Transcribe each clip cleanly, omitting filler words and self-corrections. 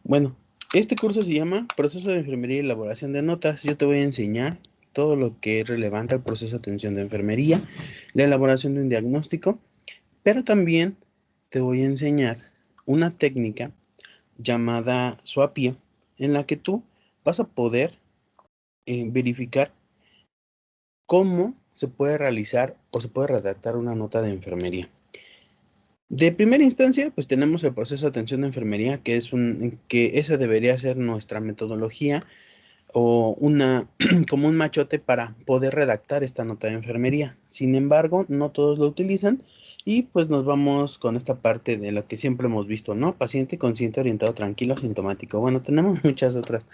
Bueno, este curso se llama Proceso de Enfermería y Elaboración de Notas. Yo te voy a enseñar todo lo que es relevante al proceso de atención de enfermería, la elaboración de un diagnóstico, pero también te voy a enseñar una técnica llamada SWAPIE, en la que tú vas a poder verificar cómo se puede realizar o se puede redactar una nota de enfermería. De primera instancia, pues tenemos el proceso de atención de enfermería, que esa debería ser nuestra metodología o como un machote para poder redactar esta nota de enfermería. Sin embargo, no todos lo utilizan y pues nos vamos con esta parte de lo que siempre hemos visto, ¿no? Paciente consciente, orientado, tranquilo, sintomático. Bueno, tenemos muchas otras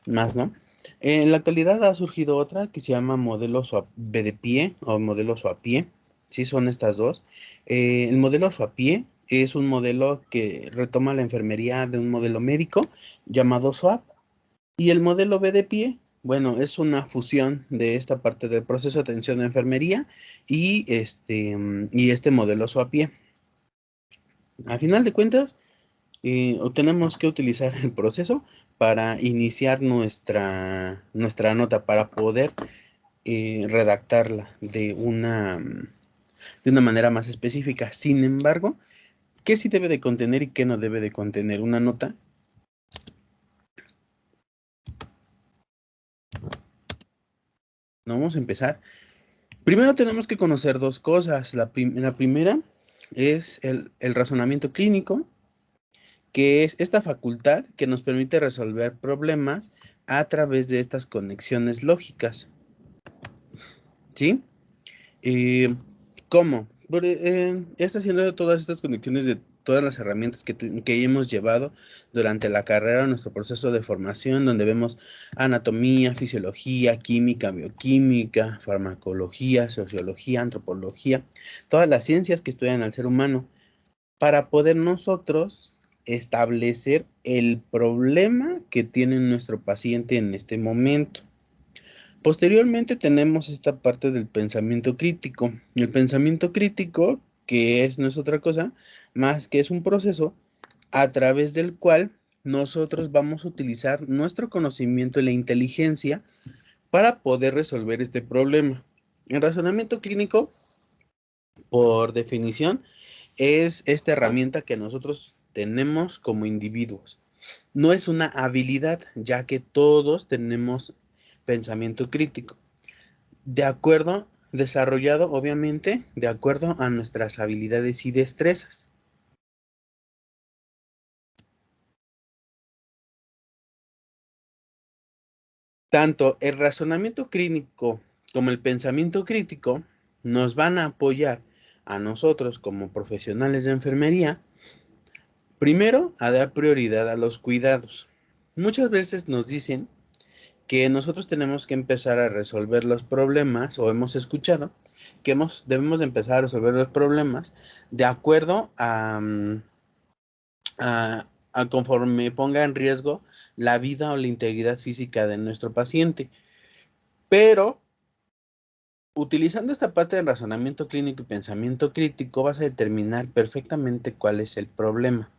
más, ¿no? En la actualidad ha surgido otra que se llama modelo BDPIE o modelo SWAPIE. Sí, son estas dos. El modelo SWAPIE es un modelo que retoma la enfermería de un modelo médico llamado SWAP. Y el modelo BDPIE, bueno, es una fusión de esta parte del proceso de atención de enfermería y este modelo SWAPIE. A final de cuentas, tenemos que utilizar el proceso para iniciar nuestra nota, para poder redactarla de una manera más específica. Sin embargo, ¿qué sí debe de contener y qué no debe de contener una nota? Vamos a empezar. Primero tenemos que conocer dos cosas. La primera es el razonamiento clínico, que es esta facultad que nos permite resolver problemas a través de estas conexiones lógicas. ¿Sí? ¿Cómo? Está haciendo todas estas conexiones de todas las herramientas que hemos llevado durante la carrera, nuestro proceso de formación, donde vemos anatomía, fisiología, química, bioquímica, farmacología, sociología, antropología, todas las ciencias que estudian al ser humano, para poder nosotros establecer el problema que tiene nuestro paciente en este momento. Posteriormente tenemos esta parte del pensamiento crítico. El pensamiento crítico, no es otra cosa más que es un proceso a través del cual nosotros vamos a utilizar nuestro conocimiento y la inteligencia para poder resolver este problema. El razonamiento clínico, por definición, es esta herramienta que nosotros tenemos como individuos. No es una habilidad, ya que todos tenemos pensamiento crítico. Desarrollado obviamente de acuerdo a nuestras habilidades y destrezas. Tanto el razonamiento clínico como el pensamiento crítico nos van a apoyar a nosotros como profesionales de enfermería, primero, a dar prioridad a los cuidados. Muchas veces nos dicen que nosotros tenemos que empezar a resolver los problemas, o hemos escuchado que debemos de empezar a resolver los problemas de acuerdo a conforme ponga en riesgo la vida o la integridad física de nuestro paciente. Pero, utilizando esta parte del razonamiento clínico y pensamiento crítico, vas a determinar perfectamente cuál es el problema.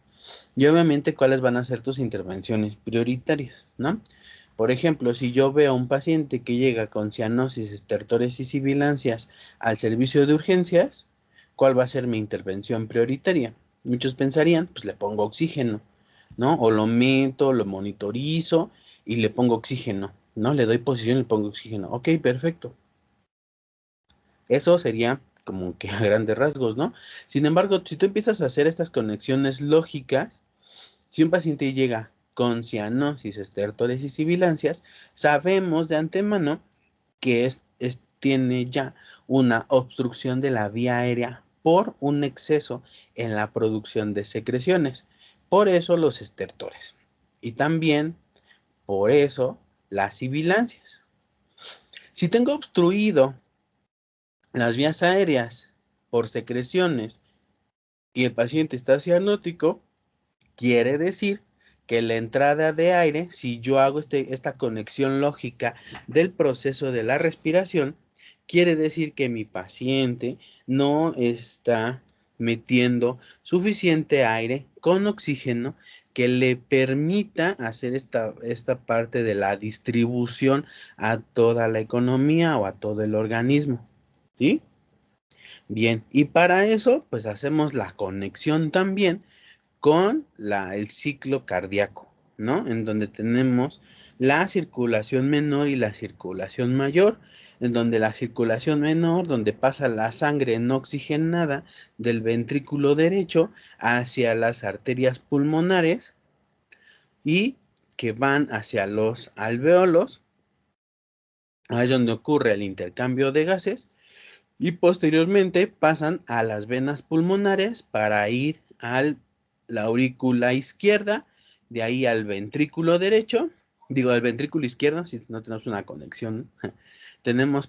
Y obviamente cuáles van a ser tus intervenciones prioritarias, ¿no? Por ejemplo, si yo veo a un paciente que llega con cianosis, estertores y sibilancias al servicio de urgencias, ¿cuál va a ser mi intervención prioritaria? Muchos pensarían, pues le pongo oxígeno, ¿no? O lo meto, lo monitorizo y le pongo oxígeno, ¿no? Le doy posición y le pongo oxígeno. Ok, perfecto. Eso sería como que a grandes rasgos, ¿no? Sin embargo, si tú empiezas a hacer estas conexiones lógicas, si un paciente llega con cianosis, estertores y sibilancias, sabemos de antemano que tiene ya una obstrucción de la vía aérea por un exceso en la producción de secreciones. Por eso los estertores. Y también por eso las sibilancias. Si tengo obstruido las vías aéreas por secreciones y el paciente está cianótico, quiere decir que la entrada de aire, si yo hago esta conexión lógica del proceso de la respiración, quiere decir que mi paciente no está metiendo suficiente aire con oxígeno que le permita hacer esta parte de la distribución a toda la economía o a todo el organismo, ¿sí? Bien, y para eso, pues hacemos la conexión también con el ciclo cardíaco, ¿no? En donde tenemos la circulación menor y la circulación mayor, en donde la circulación menor, donde pasa la sangre no oxigenada del ventrículo derecho hacia las arterias pulmonares y que van hacia los alvéolos, ahí es donde ocurre el intercambio de gases, y posteriormente pasan a las venas pulmonares para ir a la aurícula izquierda, de ahí al ventrículo derecho, digo al ventrículo izquierdo, si no tenemos una conexión,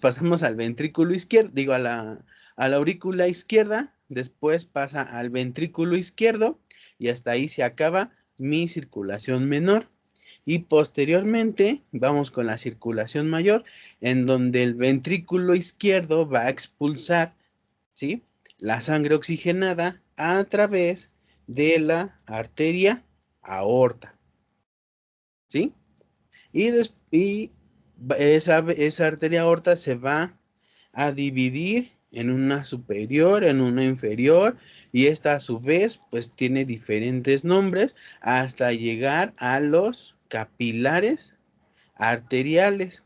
pasamos al ventrículo izquierdo, digo a la aurícula izquierda, después pasa al ventrículo izquierdo y hasta ahí se acaba mi circulación menor. Y posteriormente vamos con la circulación mayor, en donde el ventrículo izquierdo va a expulsar, ¿sí?, la sangre oxigenada a través de la arteria aorta, ¿sí? Y esa arteria aorta se va a dividir en una superior, en una inferior, y esta a su vez pues tiene diferentes nombres hasta llegar a los capilares arteriales.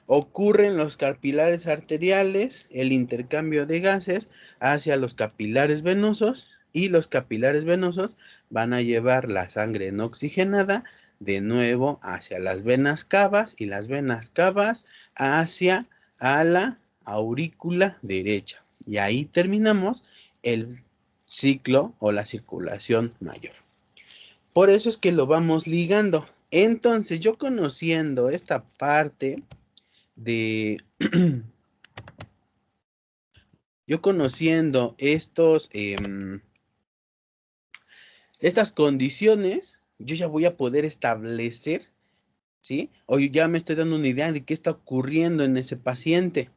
Ocurre en los capilares arteriales el intercambio de gases hacia los capilares venosos y los capilares venosos van a llevar la sangre no oxigenada de nuevo hacia las venas cavas y las venas cavas hacia a la aurícula derecha. Y ahí terminamos el ciclo o la circulación mayor. Por eso es que lo vamos ligando. Entonces, yo conociendo esta parte de... yo conociendo estas condiciones, yo ya voy a poder establecer, ¿sí? O ya me estoy dando una idea de qué está ocurriendo en ese paciente.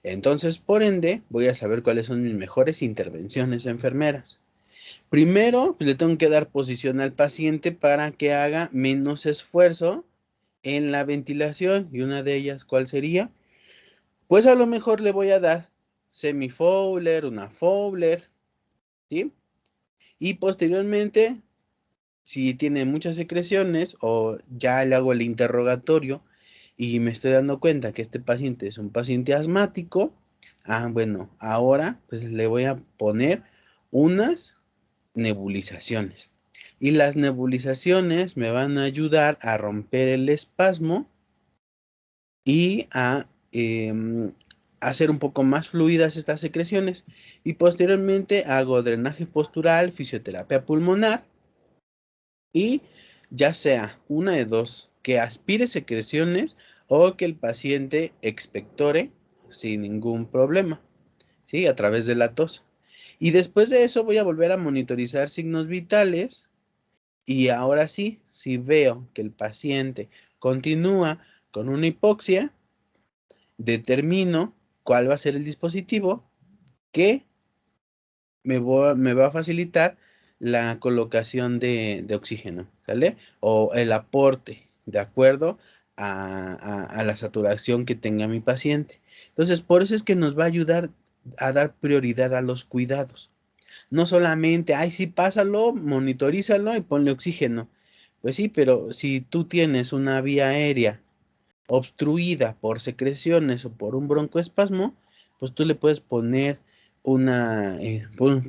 Entonces, por ende, voy a saber cuáles son mis mejores intervenciones enfermeras. Primero, pues, le tengo que dar posición al paciente para que haga menos esfuerzo en la ventilación. Y una de ellas, ¿cuál sería? Pues a lo mejor le voy a dar semi-Fowler, una Fowler, ¿sí? Y posteriormente, si tiene muchas secreciones o ya le hago el interrogatorio y me estoy dando cuenta que este paciente es un paciente asmático, bueno, ahora pues le voy a poner unas nebulizaciones. Y las nebulizaciones me van a ayudar a romper el espasmo y a hacer un poco más fluidas estas secreciones. Y posteriormente hago drenaje postural, fisioterapia pulmonar y ya sea una de dos, que aspire secreciones o que el paciente expectore sin ningún problema, ¿sí? A través de la tos. Y después de eso voy a volver a monitorizar signos vitales y ahora sí, si veo que el paciente continúa con una hipoxia, determino cuál va a ser el dispositivo que me va a facilitar la colocación de oxígeno, ¿sale? O el aporte, de acuerdo a la saturación que tenga mi paciente. Entonces, por eso es que nos va a ayudar a dar prioridad a los cuidados. No solamente, ay, sí, pásalo, monitorízalo y ponle oxígeno. Pues sí, pero si tú tienes una vía aérea obstruida por secreciones o por un broncoespasmo, pues tú le puedes poner una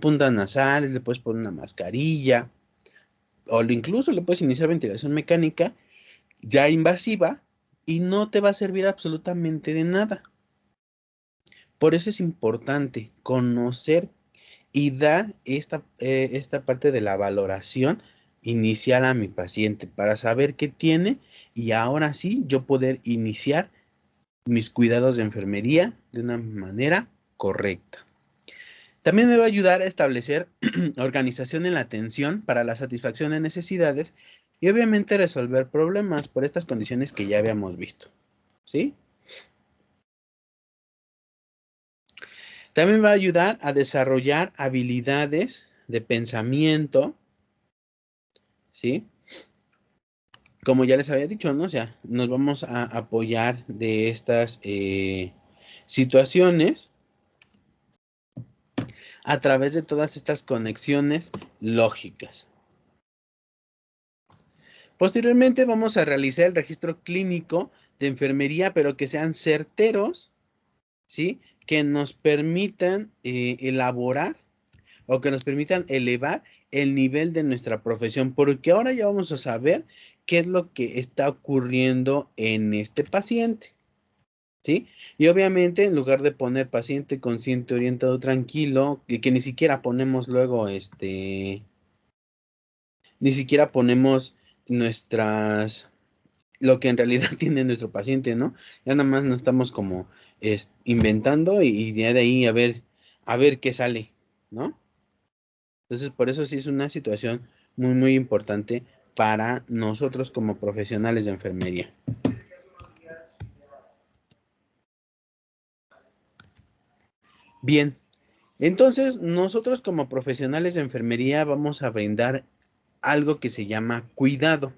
punta nasal, le puedes poner una mascarilla, o incluso le puedes iniciar ventilación mecánica ya invasiva y no te va a servir absolutamente de nada. Por eso es importante conocer y dar esta parte de la valoración inicial a mi paciente para saber qué tiene y ahora sí yo poder iniciar mis cuidados de enfermería de una manera correcta. También me va a ayudar a establecer organización en la atención para la satisfacción de necesidades y obviamente resolver problemas por estas condiciones que ya habíamos visto, ¿sí? También va a ayudar a desarrollar habilidades de pensamiento, ¿sí? Como ya les había dicho, ¿no? O sea, nos vamos a apoyar de estas situaciones a través de todas estas conexiones lógicas. Posteriormente vamos a realizar el registro clínico de enfermería, pero que sean certeros, ¿sí? Que nos permitan elaborar o que nos permitan elevar el nivel de nuestra profesión, porque ahora ya vamos a saber qué es lo que está ocurriendo en este paciente, ¿sí? Y obviamente en lugar de poner paciente consciente, orientado, tranquilo, que ni siquiera ponemos luego ni siquiera ponemos nuestras, lo que en realidad tiene nuestro paciente, ¿no? Ya nada más nos estamos como inventando y de ahí a ver qué sale, ¿no? Entonces, por eso sí es una situación muy, muy importante para nosotros como profesionales de enfermería. Bien, entonces nosotros como profesionales de enfermería vamos a brindar algo que se llama cuidado.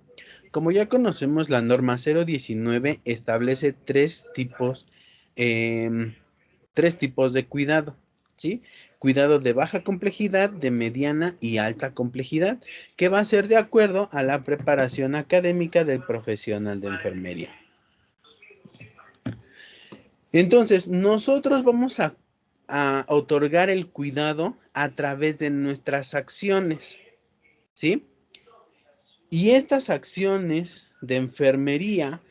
Como ya conocemos, la norma 019 establece tres tipos de cuidado, ¿sí? Cuidado de baja complejidad, de mediana y alta complejidad, que va a ser de acuerdo a la preparación académica del profesional de enfermería. Entonces, nosotros vamos a otorgar el cuidado a través de nuestras acciones, ¿sí? Y estas acciones de enfermería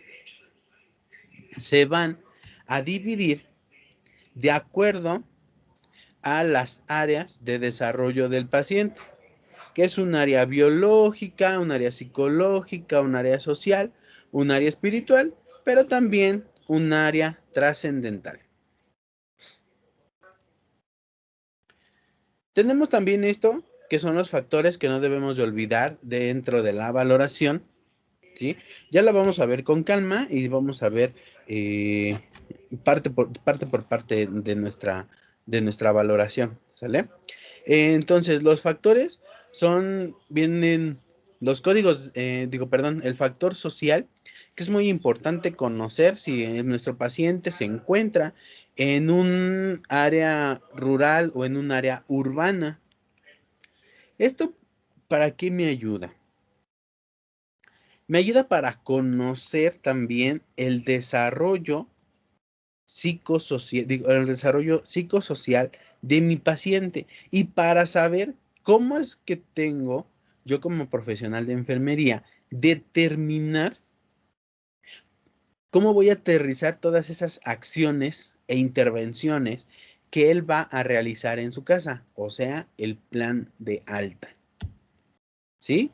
se van a dividir de acuerdo a las áreas de desarrollo del paciente, que es un área biológica, un área psicológica, un área social, un área espiritual, pero también un área trascendental. Tenemos también esto, que son los factores que no debemos de olvidar dentro de la valoración, ¿sí? Ya la vamos a ver con calma y vamos a ver parte por parte de nuestra valoración, ¿sale? Entonces, los factores vienen, los códigos, el factor social, que es muy importante conocer si nuestro paciente se encuentra en un área rural o en un área urbana. ¿Esto para qué me ayuda? Me ayuda para conocer también el desarrollo psicosocial de mi paciente y para saber cómo es que tengo, yo como profesional de enfermería, determinar cómo voy a aterrizar todas esas acciones e intervenciones que él va a realizar en su casa, o sea, el plan de alta. ¿Sí?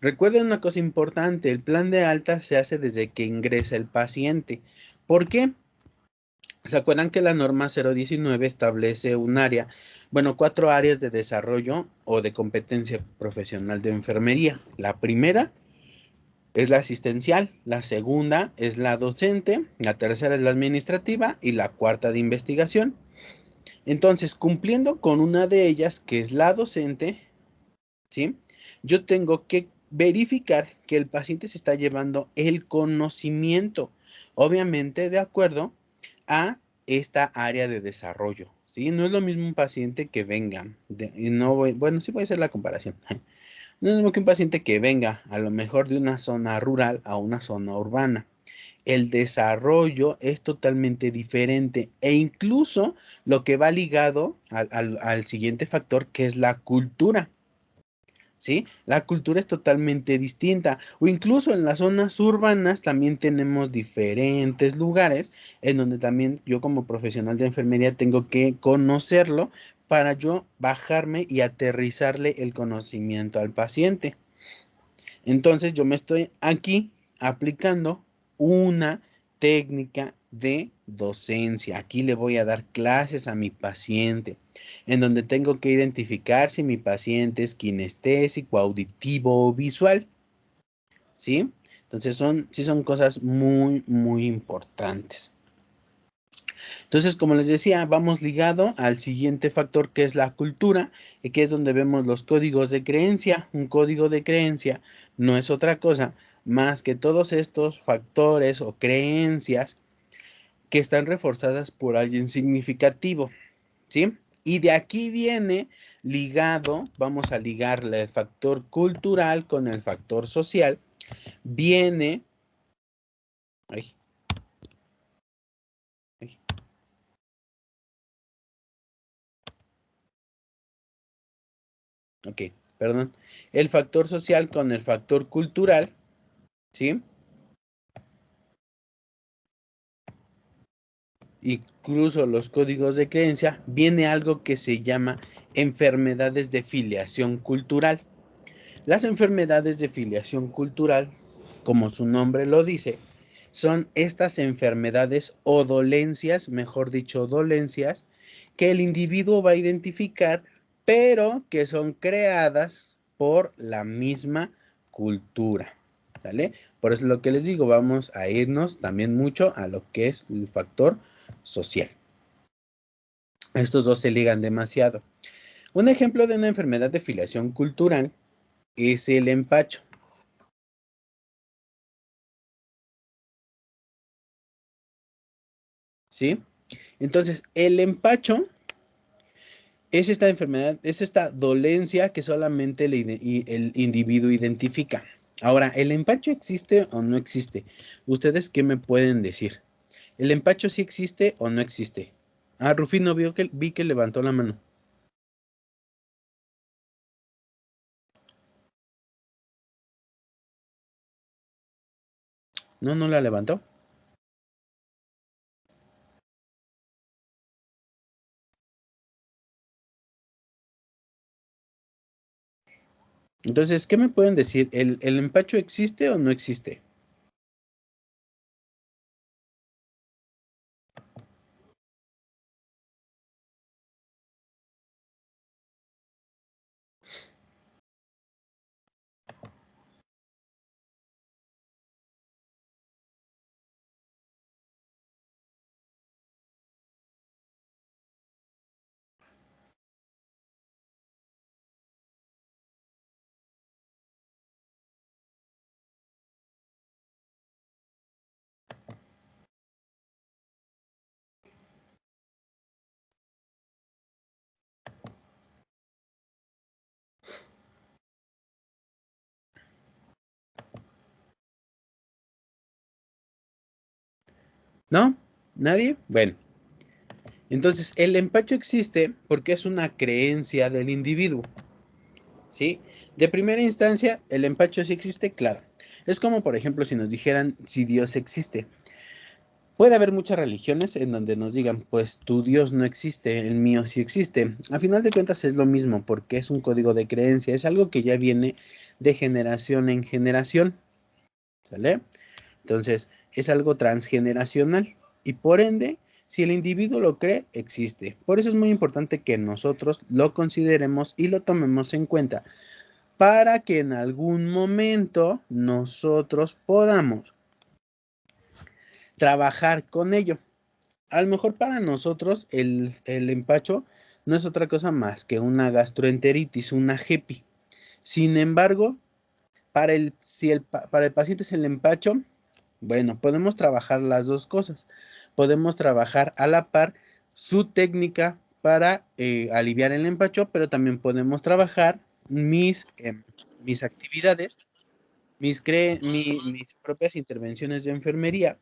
Recuerden una cosa importante, el plan de alta se hace desde que ingresa el paciente. ¿Por qué? ¿Se acuerdan que la norma 019 establece cuatro áreas de desarrollo o de competencia profesional de enfermería? La primera es la asistencial, la segunda es la docente, la tercera es la administrativa y la cuarta de investigación. Entonces, cumpliendo con una de ellas, que es la docente, ¿sí? Yo tengo que verificar que el paciente se está llevando el conocimiento, obviamente de acuerdo a esta área de desarrollo, ¿sí? No es lo mismo un paciente que venga, sí voy a hacer la comparación. No es lo mismo que un paciente que venga a lo mejor de una zona rural a una zona urbana. El desarrollo es totalmente diferente e incluso lo que va ligado al siguiente factor, que es la cultura. ¿Sí? La cultura es totalmente distinta. O incluso en las zonas urbanas también tenemos diferentes lugares en donde también yo como profesional de enfermería tengo que conocerlo para yo bajarme y aterrizarle el conocimiento al paciente. Entonces yo me estoy aquí aplicando una técnica de docencia. Aquí le voy a dar clases a mi paciente, en donde tengo que identificar si mi paciente es kinestésico, auditivo o visual. ¿Sí? Entonces sí son cosas muy, muy importantes. Entonces, como les decía, vamos ligado al siguiente factor que es la cultura, y que es donde vemos los códigos de creencia. Un código de creencia no es otra cosa más que todos estos factores o creencias que están reforzadas por alguien significativo, ¿sí? Y de aquí viene ligado, vamos a ligarle el factor cultural con el factor social, viene... Ay, ay, ok, perdón. El factor social con el factor cultural, ¿sí? Incluso los códigos de creencia, viene algo que se llama enfermedades de filiación cultural. Las enfermedades de filiación cultural, como su nombre lo dice, son estas enfermedades o dolencias, mejor dicho, dolencias, que el individuo va a identificar, pero que son creadas por la misma cultura. ¿Vale? Por eso es lo que les digo, vamos a irnos también mucho a lo que es el factor social. Estos dos se ligan demasiado. Un ejemplo de una enfermedad de filiación cultural es el empacho. ¿Sí? Entonces, el empacho es esta enfermedad, es esta dolencia que solamente el individuo identifica. Ahora, ¿el empacho existe o no existe? ¿Ustedes qué me pueden decir? ¿El empacho sí existe o no existe? Ah, Rufino, vi que levantó la mano. No, no la levantó. Entonces, ¿qué me pueden decir? ¿El empacho existe o no existe? ¿No? ¿Nadie? Bueno, entonces el empacho existe porque es una creencia del individuo. ¿Sí? De primera instancia, el empacho sí existe, claro. Es como, por ejemplo, si nos dijeran si Dios existe. Puede haber muchas religiones en donde nos digan, pues tu Dios no existe, el mío sí existe. A final de cuentas es lo mismo, porque es un código de creencia, es algo que ya viene de generación en generación, ¿sale? Entonces, es algo transgeneracional y por ende, si el individuo lo cree, existe. Por eso es muy importante que nosotros lo consideremos y lo tomemos en cuenta para que en algún momento nosotros podamos trabajar con ello. A lo mejor para nosotros el empacho no es otra cosa más que una gastroenteritis, una JEPI. Sin embargo, para el paciente es el empacho, bueno, podemos trabajar las dos cosas. Podemos trabajar a la par su técnica para aliviar el empacho, pero también podemos trabajar mis actividades, mis propias intervenciones de enfermería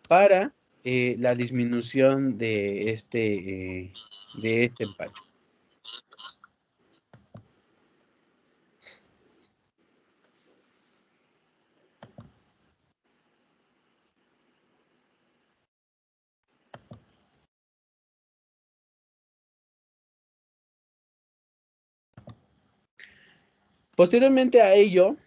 para la disminución de este empacho. Posteriormente a ello,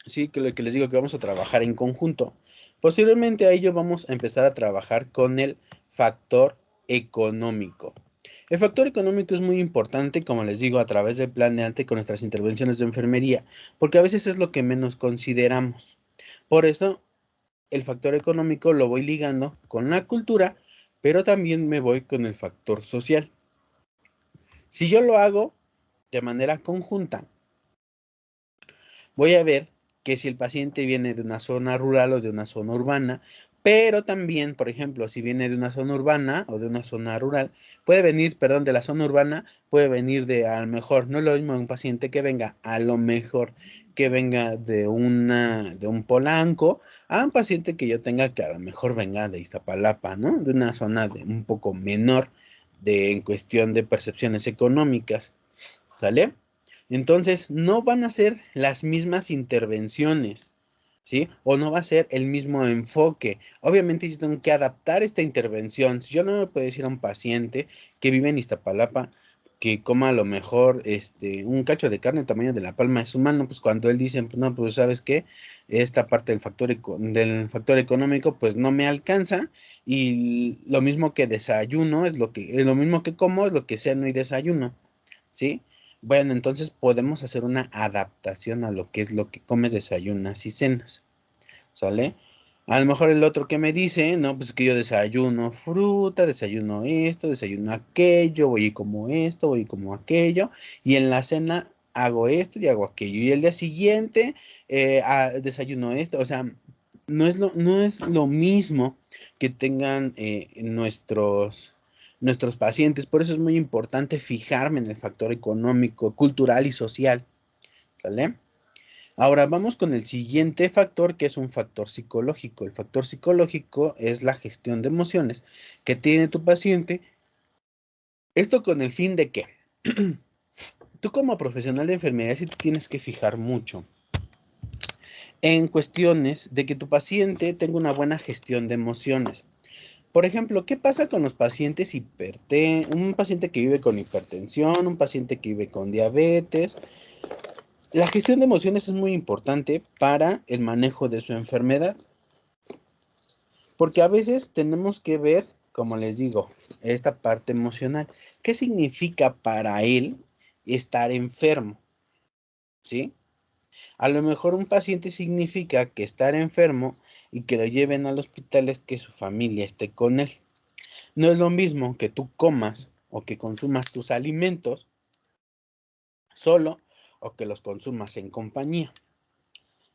sí, que lo que les digo que vamos a trabajar en conjunto. Posteriormente a ello vamos a empezar a trabajar con el factor económico. El factor económico es muy importante, como les digo, a través del plan de ante con nuestras intervenciones de enfermería, porque a veces es lo que menos consideramos. Por eso el factor económico lo voy ligando con la cultura, pero también me voy con el factor social. Si yo lo hago de manera conjunta, voy a ver que si el paciente viene de una zona rural o de una zona urbana, pero también, por ejemplo, si viene de una zona urbana o de una zona rural, puede venir, perdón, de la zona urbana, puede venir de, a lo mejor, no es lo mismo un paciente que venga, a lo mejor que venga de un Polanco, a un paciente que yo tenga que a lo mejor venga de Iztapalapa, ¿no? De una zona de un poco menor en cuestión de percepciones económicas, ¿sale? Entonces, no van a ser las mismas intervenciones, ¿sí? O no va a ser el mismo enfoque. Obviamente yo tengo que adaptar esta intervención. Si yo no le puedo decir a un paciente que vive en Iztapalapa que coma a lo mejor un cacho de carne del tamaño de la palma de su mano, pues cuando él dice, pues no, pues sabes qué, esta parte del factor económico, pues no me alcanza, y lo mismo que desayuno lo mismo que como es lo que ceno y desayuno, ¿sí? Bueno, entonces podemos hacer una adaptación a lo que es lo que comes, desayunas y cenas, ¿sale? A lo mejor el otro que me dice, no, pues que yo desayuno fruta, desayuno esto, desayuno aquello, voy y como esto, voy y como aquello, y en la cena hago esto y hago aquello, y el día siguiente desayuno esto, o sea, no es lo mismo que tengan nuestros pacientes. Por eso es muy importante fijarme en el factor económico, cultural y social, ¿sale? Ahora vamos con el siguiente factor, que es un factor psicológico. El factor psicológico es la gestión de emociones que tiene tu paciente. Esto con el fin de que tú como profesional de enfermería sí te tienes que fijar mucho en cuestiones de que tu paciente tenga una buena gestión de emociones. Por ejemplo, ¿qué pasa con los pacientes un paciente que vive con hipertensión, un paciente que vive con diabetes? La gestión de emociones es muy importante para el manejo de su enfermedad, porque a veces tenemos que ver, como les digo, esta parte emocional. ¿Qué significa para él estar enfermo? ¿Sí? A lo mejor un paciente significa que estar enfermo y que lo lleven al hospital es que su familia esté con él. No es lo mismo que tú comas o que consumas tus alimentos solo o que los consumas en compañía,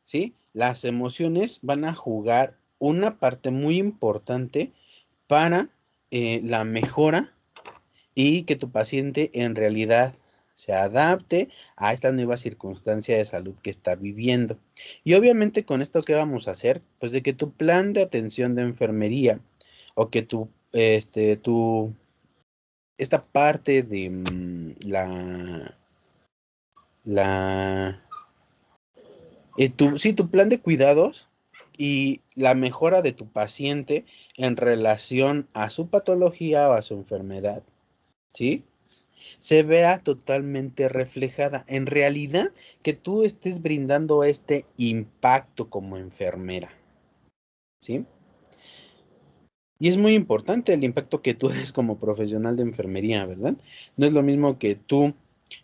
¿sí? Las emociones van a jugar una parte muy importante para la mejora y que tu paciente en realidad se adapte a esta nueva circunstancia de salud que está viviendo. Y obviamente con esto, ¿qué vamos a hacer? Pues de que tu plan de atención de enfermería o que esta parte de la, tu plan de cuidados y la mejora de tu paciente en relación a su patología o a su enfermedad, ¿sí? Se vea totalmente reflejada. En realidad, que tú estés brindando este impacto como enfermera, ¿sí? Y es muy importante el impacto que tú des como profesional de enfermería, ¿verdad? No es lo mismo que tú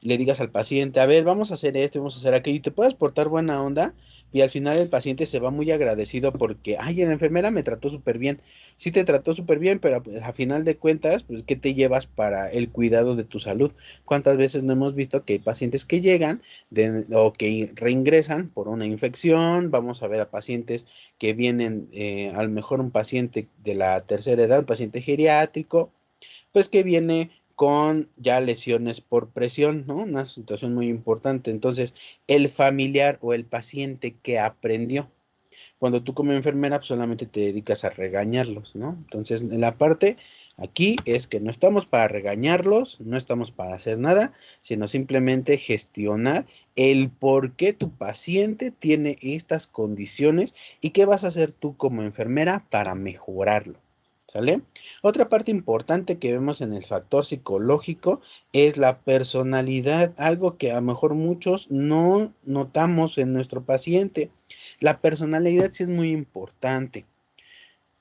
le digas al paciente, a ver, vamos a hacer esto, vamos a hacer aquello, y te puedes portar buena onda, y al final el paciente se va muy agradecido porque, ay, la enfermera me trató súper bien. Sí te trató súper bien, pero pues, a final de cuentas, pues, ¿qué te llevas para el cuidado de tu salud? ¿Cuántas veces no hemos visto que hay pacientes que llegan o que reingresan por una infección? Vamos a ver a pacientes que vienen, a lo mejor un paciente de la tercera edad, un paciente geriátrico, pues que viene con ya lesiones por presión, ¿no? Una situación muy importante. Entonces, el familiar o el paciente que aprendió. Cuando tú como enfermera pues, solamente te dedicas a regañarlos, ¿no? Entonces, la parte aquí es que no estamos para regañarlos, no estamos para hacer nada, sino simplemente gestionar el por qué tu paciente tiene estas condiciones y qué vas a hacer tú como enfermera para mejorarlo. ¿Sale? Otra parte importante que vemos en el factor psicológico es la personalidad, algo que a lo mejor muchos no notamos en nuestro paciente. La personalidad sí es muy importante,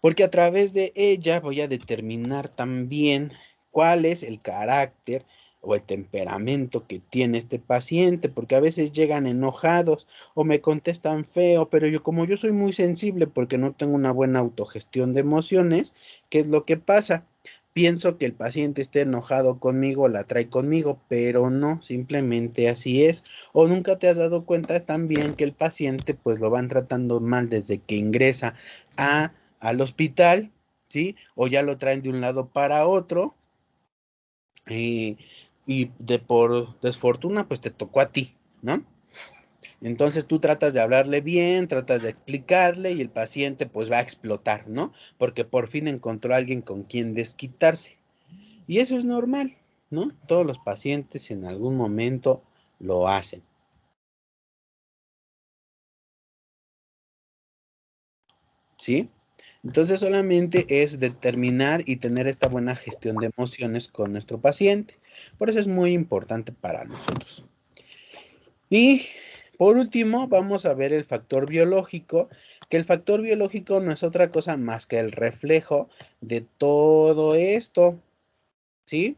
porque a través de ella voy a determinar también cuál es el carácter o el temperamento que tiene este paciente, porque a veces llegan enojados o me contestan feo, pero yo como yo soy muy sensible porque no tengo una buena autogestión de emociones, ¿qué es lo que pasa? Pienso que el paciente esté enojado conmigo, la trae conmigo, pero no, simplemente así es. O nunca te has dado cuenta también que el paciente pues lo van tratando mal desde que ingresa al hospital, ¿sí? O ya lo traen de un lado para otro y, y por desfortuna pues te tocó a ti, ¿no? Entonces tú tratas de hablarle bien, tratas de explicarle y el paciente pues va a explotar, ¿no? Porque por fin encontró a alguien con quien desquitarse. Y eso es normal, ¿no? Todos los pacientes en algún momento lo hacen. ¿Sí? Entonces solamente es determinar y tener esta buena gestión de emociones con nuestro paciente. Por eso es muy importante para nosotros. Y por último, vamos a ver el factor biológico, que el factor biológico no es otra cosa más que el reflejo de todo esto, ¿sí?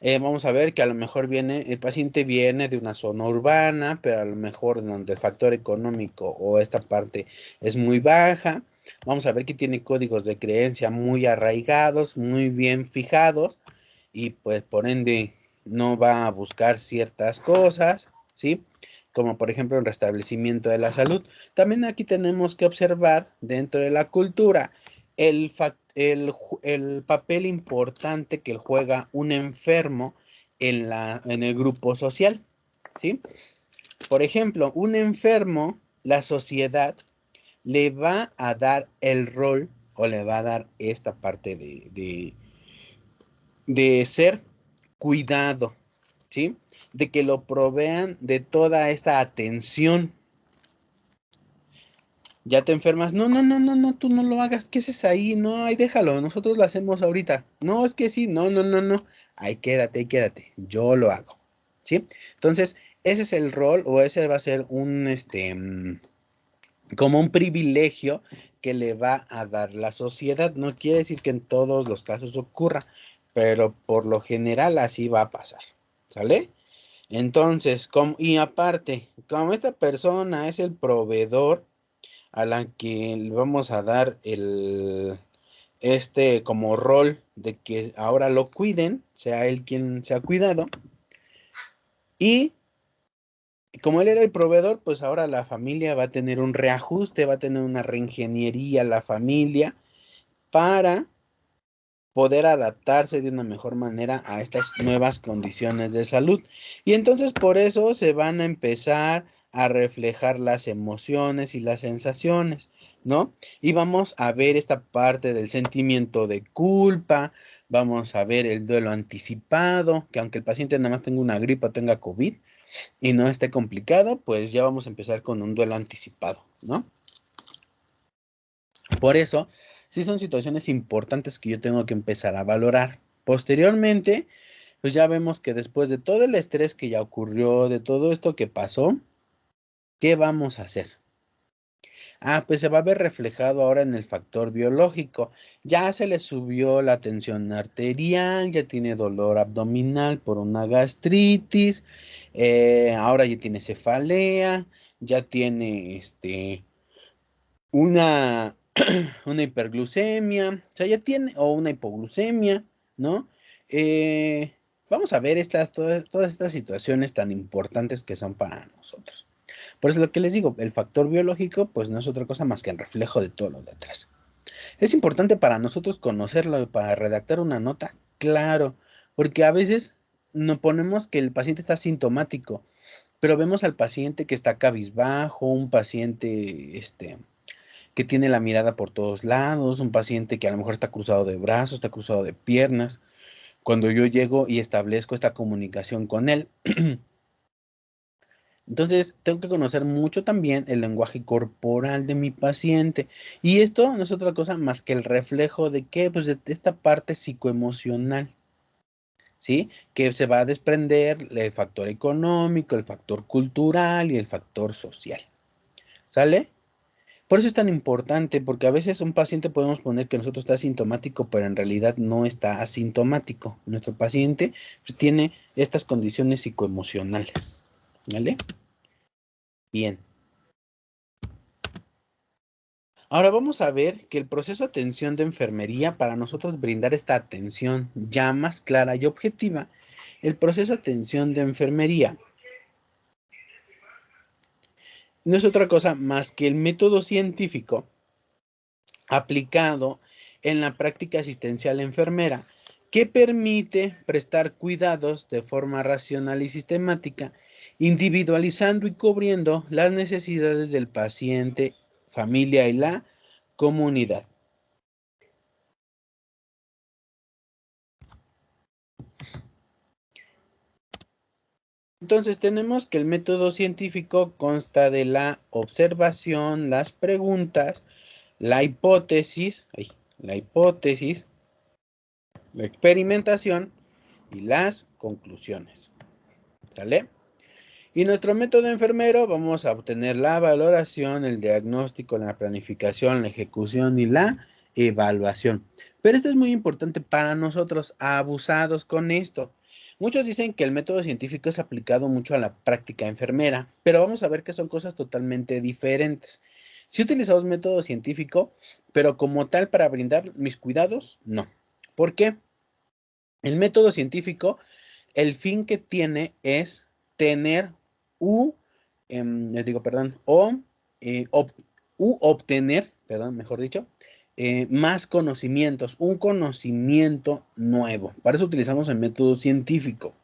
Vamos a ver que a lo mejor el paciente viene de una zona urbana, pero a lo mejor donde el factor económico o esta parte es muy baja. Vamos a ver que tiene códigos de creencia muy arraigados, muy bien fijados, y pues por ende no va a buscar ciertas cosas, ¿sí? Como por ejemplo el restablecimiento de la salud. También aquí tenemos que observar dentro de la cultura el, el papel importante que juega un enfermo en el grupo social, ¿sí? Por ejemplo, un enfermo, la sociedad le va a dar el rol o le va a dar esta parte de ser cuidado, ¿sí? De que lo provean de toda esta atención. Ya te enfermas, no, no, no, no, no, tú no lo hagas, ¿qué haces ahí? No, ahí déjalo, nosotros lo hacemos ahorita. No, es que sí, no, no, no, no, ahí quédate, yo lo hago, ¿sí? Entonces, ese es el rol o ese va a ser como un privilegio que le va a dar la sociedad. No quiere decir que en todos los casos ocurra, pero por lo general así va a pasar, ¿sale? Entonces, y aparte, como esta persona es el proveedor a la que le vamos a dar como rol de que ahora lo cuiden, sea él quien se ha cuidado, y como él era el proveedor, pues ahora la familia va a tener un reajuste, va a tener una reingeniería la familia para poder adaptarse de una mejor manera a estas nuevas condiciones de salud. Y entonces por eso se van a empezar a reflejar las emociones y las sensaciones, ¿no? Y vamos a ver esta parte del sentimiento de culpa, vamos a ver el duelo anticipado, que aunque el paciente nada más tenga una gripa o tenga COVID y no esté complicado, pues ya vamos a empezar con un duelo anticipado, ¿no? Por eso, sí son situaciones importantes que yo tengo que empezar a valorar. Posteriormente, pues ya vemos que después de todo el estrés que ya ocurrió, de todo esto que pasó, ¿qué vamos a hacer? Pues se va a ver reflejado ahora en el factor biológico. Ya se le subió la tensión arterial, ya tiene dolor abdominal por una gastritis, ahora ya tiene cefalea, ya tiene una una hiperglucemia, o sea, ya tiene, o una hipoglucemia, ¿no? Eh, Vamos a ver todas estas situaciones tan importantes que son para nosotros. Por eso lo que les digo, el factor biológico, pues no es otra cosa más que el reflejo de todo lo de atrás. ¿Es importante para nosotros conocerlo para redactar una nota? Claro, porque a veces nos ponemos que el paciente está sintomático, pero vemos al paciente que está cabizbajo, un paciente, que tiene la mirada por todos lados, un paciente que a lo mejor está cruzado de brazos, está cruzado de piernas. Cuando yo llego y establezco esta comunicación con él, entonces tengo que conocer mucho también el lenguaje corporal de mi paciente. Y esto no es otra cosa más que el reflejo de qué, pues de esta parte psicoemocional, ¿sí? Que se va a desprender el factor económico, el factor cultural y el factor social. ¿Sale? Por eso es tan importante, porque a veces un paciente podemos poner que nosotros está asintomático, pero en realidad no está asintomático. Nuestro paciente pues, tiene estas condiciones psicoemocionales. ¿Vale? Bien. Ahora vamos a ver que el proceso de atención de enfermería, para nosotros brindar esta atención ya más clara y objetiva, el proceso de atención de enfermería no es otra cosa más que el método científico aplicado en la práctica asistencial enfermera que permite prestar cuidados de forma racional y sistemática, individualizando y cubriendo las necesidades del paciente, familia y la comunidad. Entonces tenemos que el método científico consta de la observación, las preguntas, la hipótesis, la experimentación y las conclusiones. ¿Sale? Y nuestro método enfermero vamos a obtener la valoración, el diagnóstico, la planificación, la ejecución y la evaluación. Pero esto es muy importante para nosotros, abusados con esto. Muchos dicen que el método científico es aplicado mucho a la práctica enfermera, pero vamos a ver que son cosas totalmente diferentes. Si utilizamos método científico, pero como tal para brindar mis cuidados, no. ¿Por qué? El método científico, el fin que tiene es tener obtener, mejor dicho, más conocimientos, un conocimiento nuevo. Para eso utilizamos el método científico,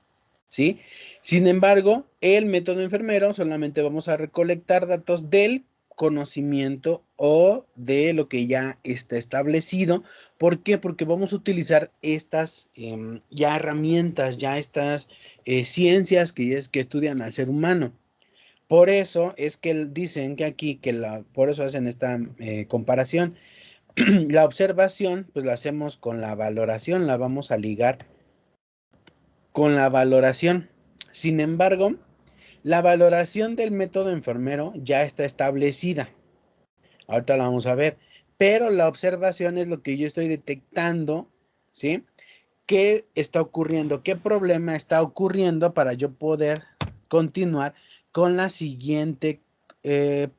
¿sí? Sin embargo, el método enfermero solamente vamos a recolectar datos del conocimiento o de lo que ya está establecido. ¿Por qué? Porque vamos a utilizar estas ya herramientas, ya estas ciencias que estudian al ser humano. Por eso es que dicen que aquí, por eso hacen esta comparación. La observación, pues la hacemos con la valoración, la vamos a ligar con la valoración. Sin embargo, la valoración del método enfermero ya está establecida. Ahorita la vamos a ver. Pero la observación es lo que yo estoy detectando, ¿sí? ¿Qué está ocurriendo? ¿Qué problema está ocurriendo para yo poder continuar con la siguiente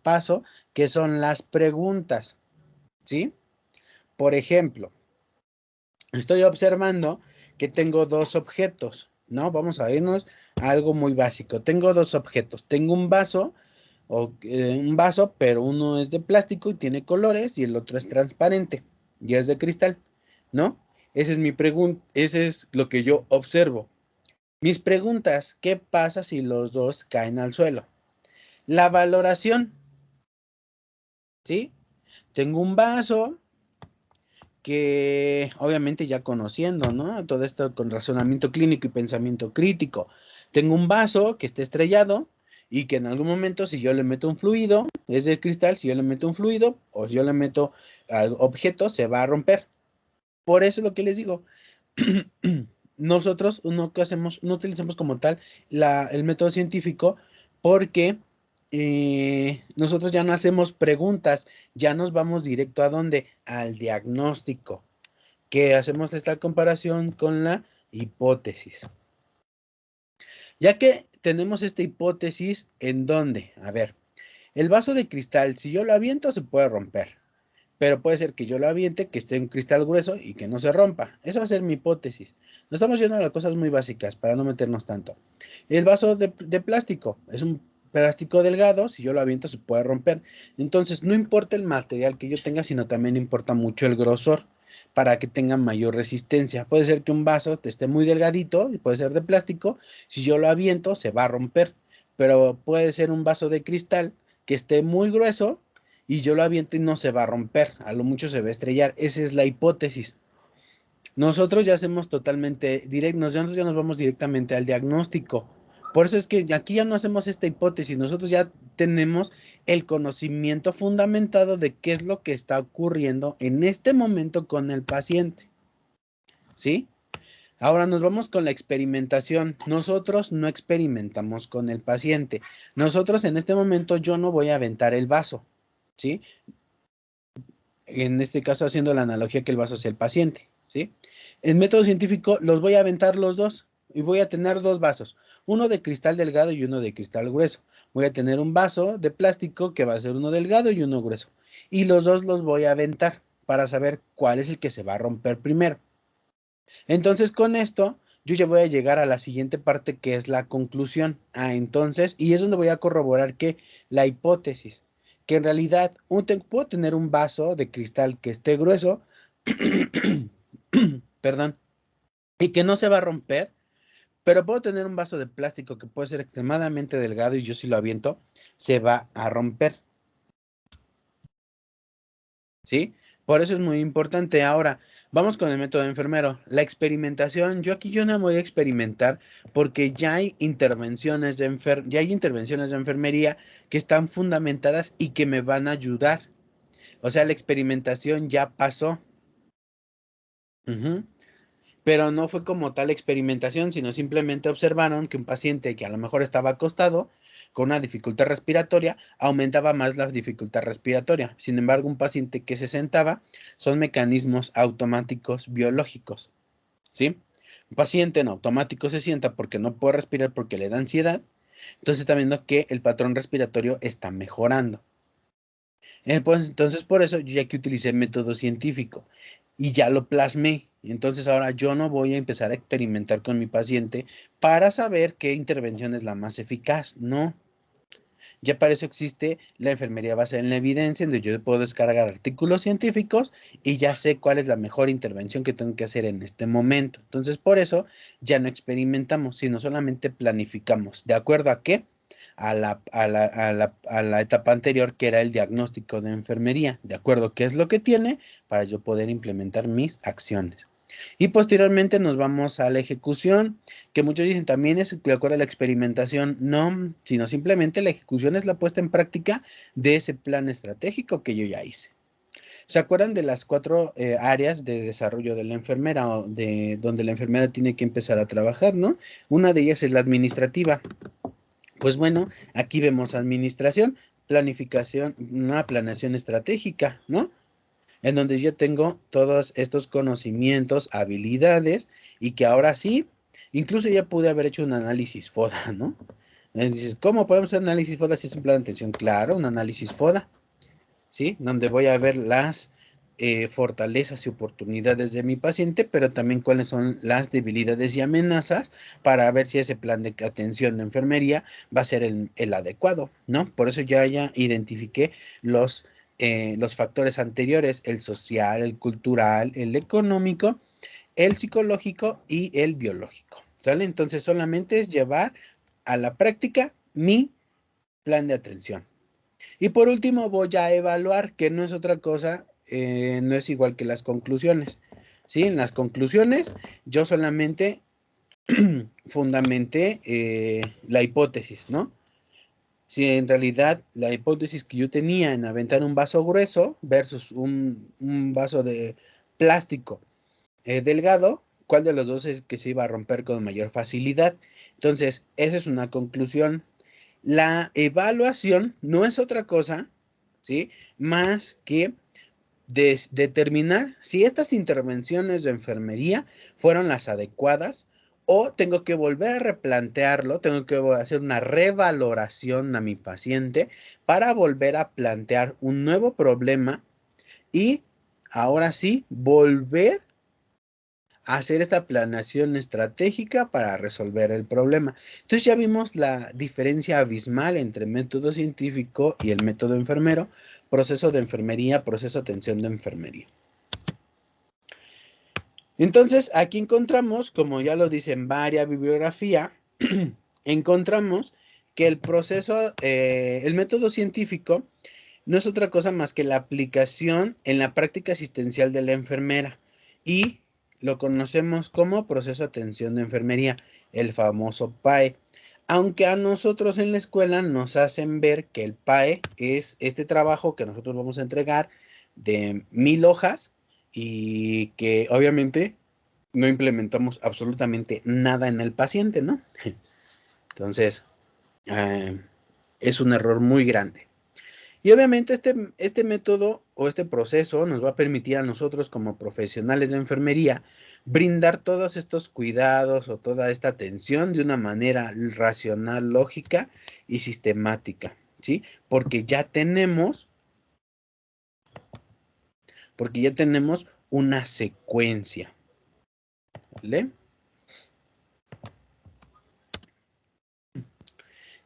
paso, que son las preguntas, ¿sí? Por ejemplo, estoy observando que tengo dos objetos, ¿no? Vamos a irnos a algo muy básico. Tengo dos objetos. Tengo un vaso, pero uno es de plástico y tiene colores y el otro es transparente y es de cristal, ¿no? Esa es mi pregunta, ese es lo que yo observo. Mis preguntas, ¿qué pasa si los dos caen al suelo? La valoración, ¿sí? Tengo un vaso que obviamente ya conociendo, ¿no? Todo esto con razonamiento clínico y pensamiento crítico. Tengo un vaso que está estrellado y que en algún momento si yo le meto un fluido, es de cristal, si yo le meto un fluido o si yo le meto al objeto, se va a romper. Por eso es lo que les digo. Nosotros no utilizamos como tal el método científico porque nosotros ya no hacemos preguntas, ya nos vamos directo a dónde, al diagnóstico, que hacemos esta comparación con la hipótesis. Ya que tenemos esta hipótesis, ¿en dónde? A ver, el vaso de cristal, si yo lo aviento, se puede romper. Pero puede ser que yo lo aviente, que esté un cristal grueso y que no se rompa. Esa va a ser mi hipótesis. Nos estamos yendo a las cosas muy básicas para no meternos tanto. El vaso de plástico es un plástico delgado, si yo lo aviento se puede romper. Entonces no importa el material que yo tenga, sino también importa mucho el grosor para que tenga mayor resistencia. Puede ser que un vaso esté muy delgadito y puede ser de plástico. Si yo lo aviento se va a romper. Pero puede ser un vaso de cristal que esté muy grueso y yo lo aviento y no se va a romper, a lo mucho se va a estrellar. Esa es la hipótesis. Nosotros ya hacemos totalmente nosotros ya nos vamos directamente al diagnóstico. Por eso es que aquí ya no hacemos esta hipótesis, nosotros ya tenemos el conocimiento fundamentado de qué es lo que está ocurriendo en este momento con el paciente. ¿Sí? Ahora nos vamos con la experimentación. Nosotros no experimentamos con el paciente. Nosotros en este momento yo no voy a aventar el vaso, ¿sí? en este caso haciendo la analogía que el vaso sea el paciente, ¿sí? En método científico los voy a aventar los dos y voy a tener dos vasos, uno de cristal delgado y uno de cristal grueso. Voy a tener un vaso de plástico que va a ser uno delgado y uno grueso. Y los dos los voy a aventar para saber cuál es el que se va a romper primero. Entonces con esto yo ya voy a llegar a la siguiente parte que es la conclusión. Entonces, y es donde voy a corroborar que la hipótesis, que en realidad puedo tener un vaso de cristal que esté grueso, perdón, y que no se va a romper, pero puedo tener un vaso de plástico que puede ser extremadamente delgado y yo si lo aviento, se va a romper. ¿Sí? Por eso es muy importante. Ahora, vamos con el método enfermero. La experimentación, yo no voy a experimentar porque ya hay intervenciones ya hay intervenciones de enfermería que están fundamentadas y que me van a ayudar. O sea, la experimentación ya pasó. Ujú. Pero no fue como tal experimentación, sino simplemente observaron que un paciente que a lo mejor estaba acostado con una dificultad respiratoria aumentaba más la dificultad respiratoria. Sin embargo, un paciente que se sentaba son mecanismos automáticos biológicos, ¿sí? Un paciente en automático se sienta porque no puede respirar porque le da ansiedad, entonces está viendo que el patrón respiratorio está mejorando. Pues, entonces, por eso yo ya que utilicé el método científico y ya lo plasmé. Entonces, ahora yo no voy a empezar a experimentar con mi paciente para saber qué intervención es la más eficaz. No, ya para eso existe la enfermería basada en la evidencia, donde yo puedo descargar artículos científicos y ya sé cuál es la mejor intervención que tengo que hacer en este momento. Entonces, por eso ya no experimentamos, sino solamente planificamos. ¿De acuerdo a qué? A la etapa anterior, que era el diagnóstico de enfermería, de acuerdo a qué es lo que tiene para yo poder implementar mis acciones. Y posteriormente nos vamos a la ejecución, que muchos dicen también es de acuerdo a la experimentación. No, sino simplemente la ejecución es la puesta en práctica de ese plan estratégico que yo ya hice. ¿Se acuerdan de las cuatro áreas de desarrollo de la enfermera o de donde la enfermera tiene que empezar a trabajar, ¿no? Una de ellas es la administrativa. Pues bueno, aquí vemos administración, planificación, una planeación estratégica, ¿no? En donde yo tengo todos estos conocimientos, habilidades, y que ahora sí, incluso ya pude haber hecho un análisis FODA, ¿no? Dices, ¿cómo podemos hacer análisis FODA si es un plan de atención? Claro, un análisis FODA, ¿sí? Donde voy a ver las fortalezas y oportunidades de mi paciente, pero también cuáles son las debilidades y amenazas para ver si ese plan de atención de enfermería va a ser el adecuado, ¿no? Por eso ya identifiqué los factores anteriores, el social, el cultural, el económico, el psicológico y el biológico, ¿sale? Entonces solamente es llevar a la práctica mi plan de atención. Y por último voy a evaluar, que no es otra cosa, no es igual que las conclusiones. ¿Sí? En las conclusiones yo solamente fundamenté la hipótesis, ¿no? Si en realidad la hipótesis que yo tenía en aventar un vaso grueso versus un vaso de plástico delgado, ¿cuál de los dos es que se iba a romper con mayor facilidad? Entonces, esa es una conclusión. La evaluación no es otra cosa, ¿sí? Más que determinar si estas intervenciones de enfermería fueron las adecuadas o tengo que volver a replantearlo, tengo que hacer una revaloración a mi paciente para volver a plantear un nuevo problema y ahora sí volver hacer esta planeación estratégica para resolver el problema. Entonces ya vimos la diferencia abismal entre método científico y el método enfermero, proceso de enfermería, proceso de atención de enfermería. Entonces aquí encontramos, como ya lo dice en varias bibliografía, encontramos que el método científico no es otra cosa más que la aplicación en la práctica asistencial de la enfermera y lo conocemos como proceso de atención de enfermería, el famoso PAE. Aunque a nosotros en la escuela nos hacen ver que el PAE es este trabajo que nosotros vamos a entregar de 1000 hojas y que obviamente no implementamos absolutamente nada en el paciente, ¿no? Entonces, es un error muy grande. Y obviamente este método o este proceso nos va a permitir a nosotros como profesionales de enfermería brindar todos estos cuidados o toda esta atención de una manera racional, lógica y sistemática, ¿sí? Porque ya tenemos una secuencia, ¿vale?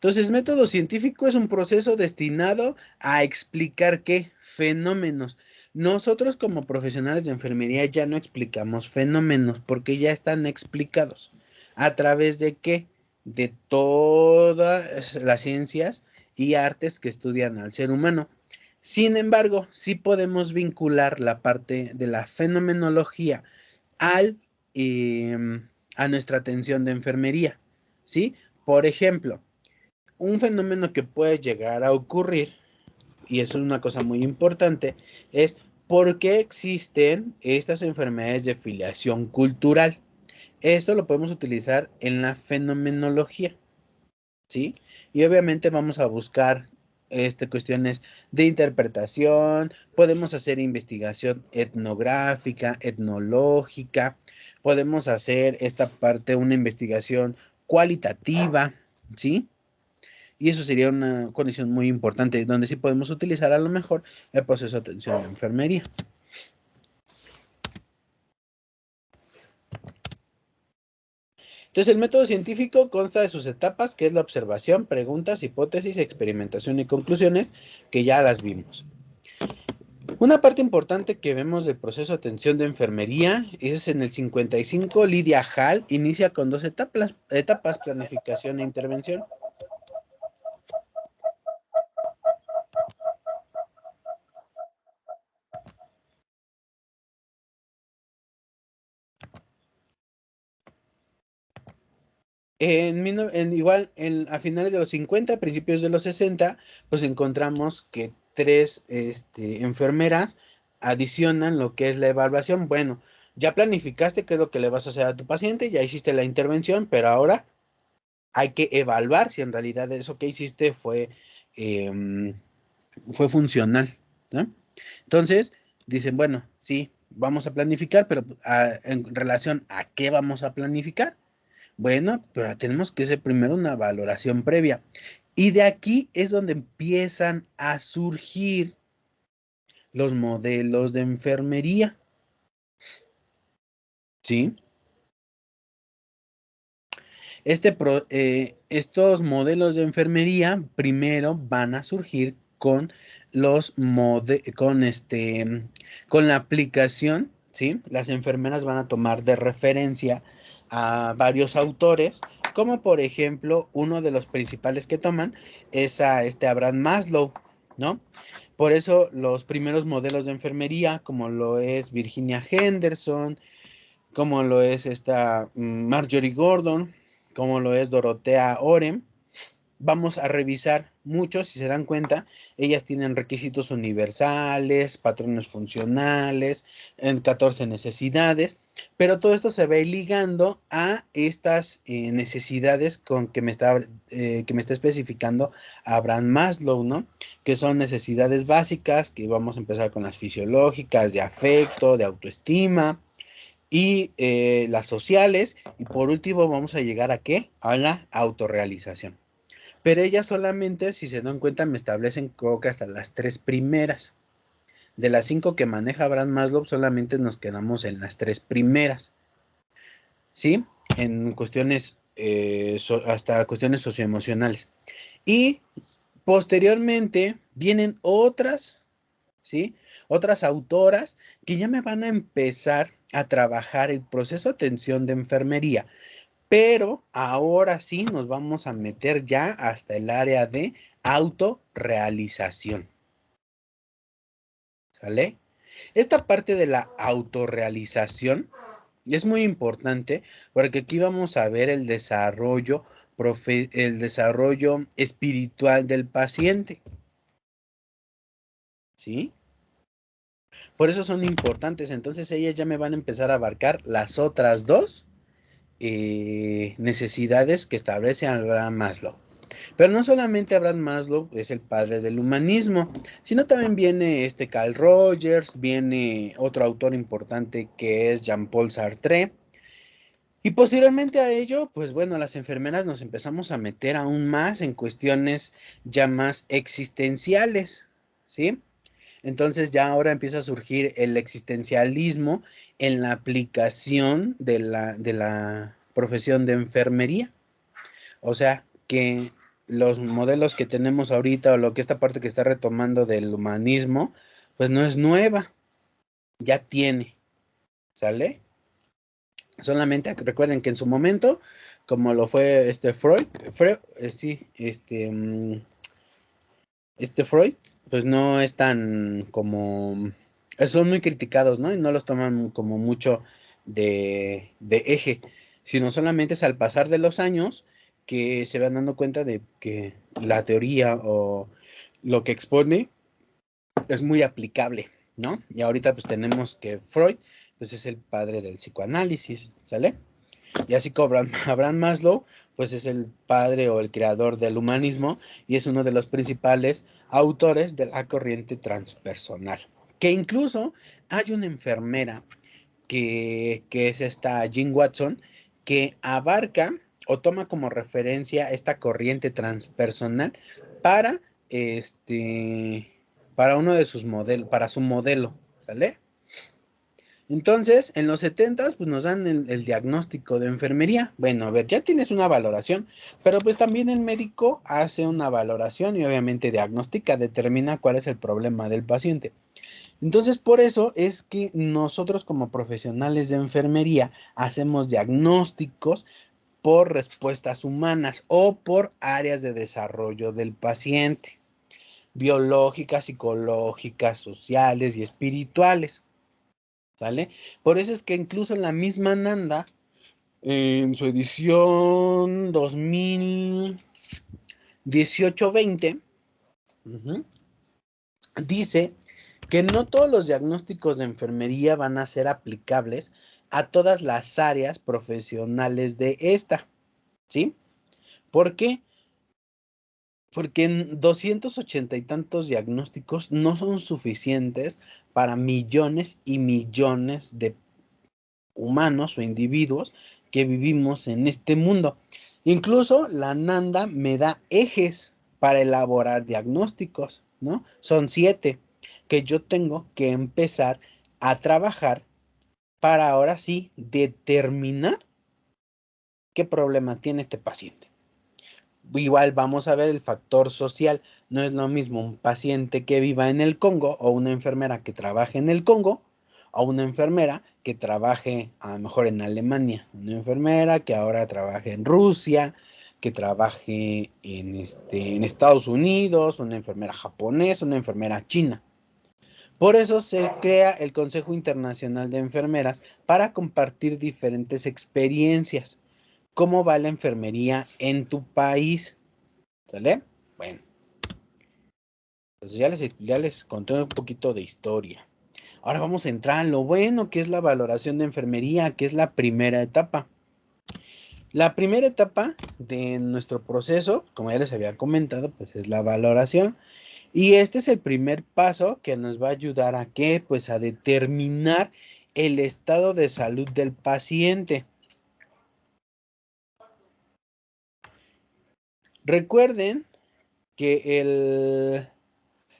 Entonces, método científico es un proceso destinado a explicar qué fenómenos. Nosotros como profesionales de enfermería ya no explicamos fenómenos porque ya están explicados. ¿A través de qué? De todas las ciencias y artes que estudian al ser humano. Sin embargo, sí podemos vincular la parte de la fenomenología al, eh, a nuestra atención de enfermería, ¿sí? Por ejemplo, un fenómeno que puede llegar a ocurrir, y eso es una cosa muy importante, es por qué existen estas enfermedades de filiación cultural. Esto lo podemos utilizar en la fenomenología, ¿sí? Y obviamente vamos a buscar cuestiones de interpretación, podemos hacer investigación etnográfica, etnológica, podemos hacer esta parte, una investigación cualitativa, ¿sí? Y eso sería una condición muy importante, donde sí podemos utilizar a lo mejor el proceso de atención de enfermería. Entonces, el método científico consta de sus etapas, que es la observación, preguntas, hipótesis, experimentación y conclusiones, que ya las vimos. Una parte importante que vemos del proceso de atención de enfermería es en el 55, Lydia Hall inicia con dos etapas, planificación e intervención. Igual, a finales de los 50, principios de los 60, pues encontramos que tres enfermeras adicionan lo que es la evaluación. Bueno, ya planificaste qué es lo que le vas a hacer a tu paciente, ya hiciste la intervención, pero ahora hay que evaluar si en realidad eso que hiciste fue funcional, ¿no? Entonces, dicen, bueno, sí, vamos a planificar, pero en relación a qué vamos a planificar. Bueno, pero tenemos que hacer primero una valoración previa. Y de aquí es donde empiezan a surgir los modelos de enfermería. ¿Sí? Estos modelos de enfermería primero van a surgir con con la aplicación, ¿sí? Las enfermeras van a tomar de referencia a varios autores, como por ejemplo, uno de los principales que toman es a Abraham Maslow, ¿no? Por eso los primeros modelos de enfermería, como lo es Virginia Henderson, como lo es esta Marjorie Gordon, como lo es Dorothea Orem, vamos a revisar muchos, si se dan cuenta, ellas tienen requisitos universales, patrones funcionales, en 14 necesidades, pero todo esto se va ligando a estas necesidades que me está especificando Abraham Maslow, ¿no? Que son necesidades básicas, que vamos a empezar con las fisiológicas, de afecto, de autoestima, y las sociales, y por último vamos a llegar a ¿qué? A la autorrealización. Pero ellas solamente, si se dan cuenta, me establecen creo que hasta las tres primeras. De las 5 que maneja Abraham Maslow, solamente nos quedamos en las tres primeras, ¿sí? En cuestiones, hasta cuestiones socioemocionales. Y posteriormente vienen otras, ¿sí? Otras autoras que ya me van a empezar a trabajar el proceso de atención de enfermería, pero ahora sí nos vamos a meter ya hasta el área de autorrealización, ¿sale? Esta parte de la autorrealización es muy importante porque aquí vamos a ver el desarrollo espiritual del paciente, ¿sí? Por eso son importantes. Entonces ellas ya me van a empezar a abarcar las otras dos necesidades que establece Abraham Maslow. Pero no solamente Abraham Maslow es el padre del humanismo, sino también viene Carl Rogers, viene otro autor importante que es Jean-Paul Sartre. Y posteriormente a ello, pues bueno, las enfermeras nos empezamos a meter aún más en cuestiones ya más existenciales, ¿sí? Entonces ya ahora empieza a surgir el existencialismo en la aplicación de la profesión de enfermería. O sea, que los modelos que tenemos ahorita o lo que esta parte que está retomando del humanismo, pues no es nueva, ya tiene, ¿sale? Solamente recuerden que en su momento, como lo fue Freud, Freud, pues no es tan como, son muy criticados, ¿no? Y no los toman como mucho de eje, sino solamente es al pasar de los años que se van dando cuenta de que la teoría o lo que expone es muy aplicable, ¿no? Y ahorita pues tenemos que Freud, pues es el padre del psicoanálisis, ¿sale? Y así como Abraham Maslow, pues es el padre o el creador del humanismo y es uno de los principales autores de la corriente transpersonal. Que incluso hay una enfermera que es esta Jean Watson, que abarca o toma como referencia esta corriente transpersonal para para uno de sus modelos, para su modelo, ¿sale? Entonces, en los 70 pues nos dan el diagnóstico de enfermería. Bueno, a ver, ya tienes una valoración, pero pues también el médico hace una valoración y obviamente diagnostica, determina cuál es el problema del paciente. Entonces, por eso es que nosotros como profesionales de enfermería hacemos diagnósticos por respuestas humanas o por áreas de desarrollo del paciente, biológicas, psicológicas, sociales y espirituales. ¿Sale? Por eso es que incluso en la misma Nanda, en su edición 2018-20, dice que no todos los diagnósticos de enfermería van a ser aplicables a todas las áreas profesionales de esta, ¿sí? ¿Por qué? Porque en 280 y tantos diagnósticos no son suficientes para millones y millones de humanos o individuos que vivimos en este mundo. Incluso la Nanda me da ejes para elaborar diagnósticos, ¿no? Son 7 que yo tengo que empezar a trabajar para ahora sí determinar qué problema tiene este paciente. Igual vamos a ver el factor social. No es lo mismo un paciente que viva en el Congo o una enfermera que trabaje en el Congo o una enfermera que trabaje a lo mejor en Alemania, una enfermera que ahora trabaje en Rusia, que trabaje en Estados Unidos, una enfermera japonesa, una enfermera china. Por eso se crea el Consejo Internacional de Enfermeras para compartir diferentes experiencias. ¿Cómo va la enfermería en tu país? ¿Sale? Bueno, pues ya les conté un poquito de historia. Ahora vamos a entrar en lo bueno, que es la valoración de enfermería, que es la primera etapa. La primera etapa de nuestro proceso, como ya les había comentado, pues es la valoración. Y este es el primer paso que nos va a ayudar a qué? Pues a determinar el estado de salud del paciente. Recuerden que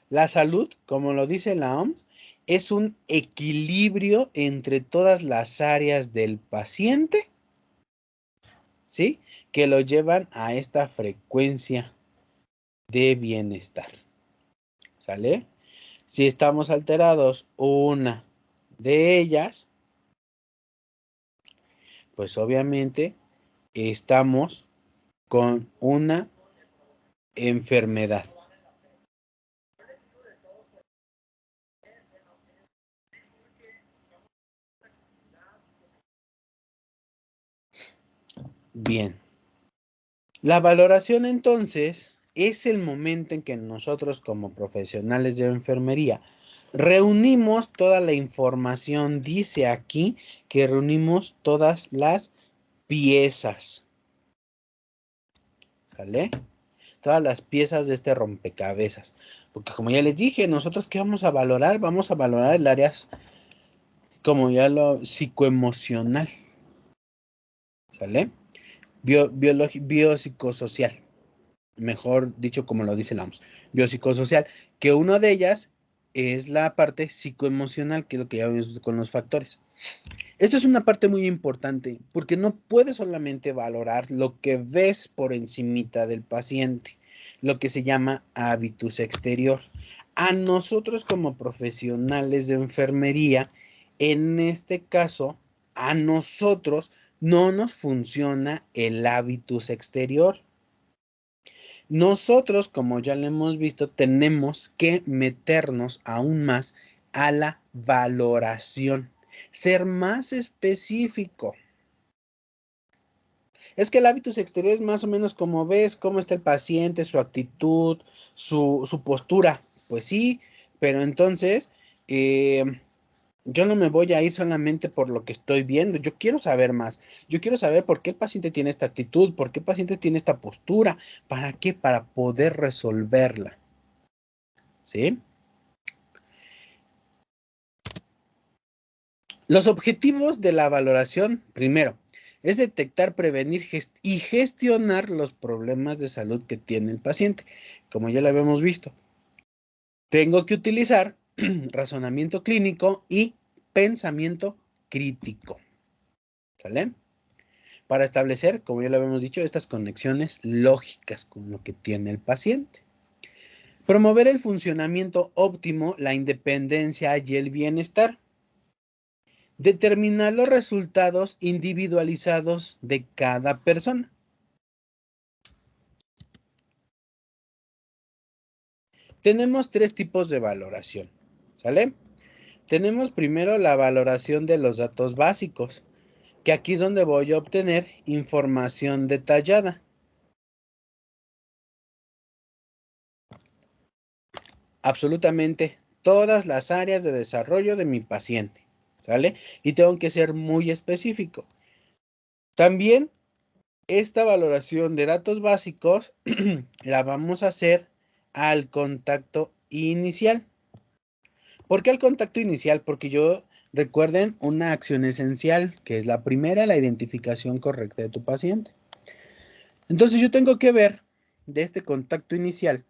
la salud, como lo dice la OMS, es un equilibrio entre todas las áreas del paciente, ¿sí? Que lo llevan a esta frecuencia de bienestar, ¿sale? Si estamos alterados una de ellas, pues obviamente estamos con una enfermedad. Bien. La valoración entonces es el momento en que nosotros como profesionales de enfermería reunimos toda la información. Dice aquí que reunimos todas las piezas. ¿Sale? todas las piezas de este rompecabezas. Porque como ya les dije, nosotros ¿qué vamos a valorar? Vamos a valorar el área, como ya lo psicoemocional, ¿sale? Biopsicosocial, mejor dicho como lo dice la OMS, biopsicosocial, que una de ellas es la parte psicoemocional, que es lo que ya vimos con los factores. Esto es una parte muy importante, porque no puedes solamente valorar lo que ves por encimita del paciente, lo que se llama hábitus exterior. A nosotros como profesionales de enfermería, en este caso, a nosotros no nos funciona el hábitus exterior. Nosotros, como ya lo hemos visto, tenemos que meternos aún más a la valoración, ser más específico. Es que el hábitus exterior es más o menos como ves, cómo está el paciente, su actitud, su postura. Pues sí, pero entonces yo no me voy a ir solamente por lo que estoy viendo, yo quiero saber más, yo quiero saber por qué el paciente tiene esta actitud, por qué el paciente tiene esta postura, ¿para qué? Para poder resolverla, ¿sí? Los objetivos de la valoración, primero, es detectar, prevenir y gestionar los problemas de salud que tiene el paciente, como ya lo habíamos visto. Tengo que utilizar razonamiento clínico y pensamiento crítico, ¿sale? Para establecer, como ya lo habíamos dicho, estas conexiones lógicas con lo que tiene el paciente. Promover el funcionamiento óptimo, la independencia y el bienestar. Determinar los resultados individualizados de cada persona. Tenemos tres tipos de valoración, ¿sale? Tenemos primero la valoración de los datos básicos, que aquí es donde voy a obtener información detallada. Absolutamente todas las áreas de desarrollo de mi paciente, ¿sale? Y tengo que ser muy específico. También esta valoración de datos básicos la vamos a hacer al contacto inicial. ¿Por qué al contacto inicial? Porque recuerden una acción esencial, que es la primera, la identificación correcta de tu paciente. Entonces yo tengo que ver de este contacto inicial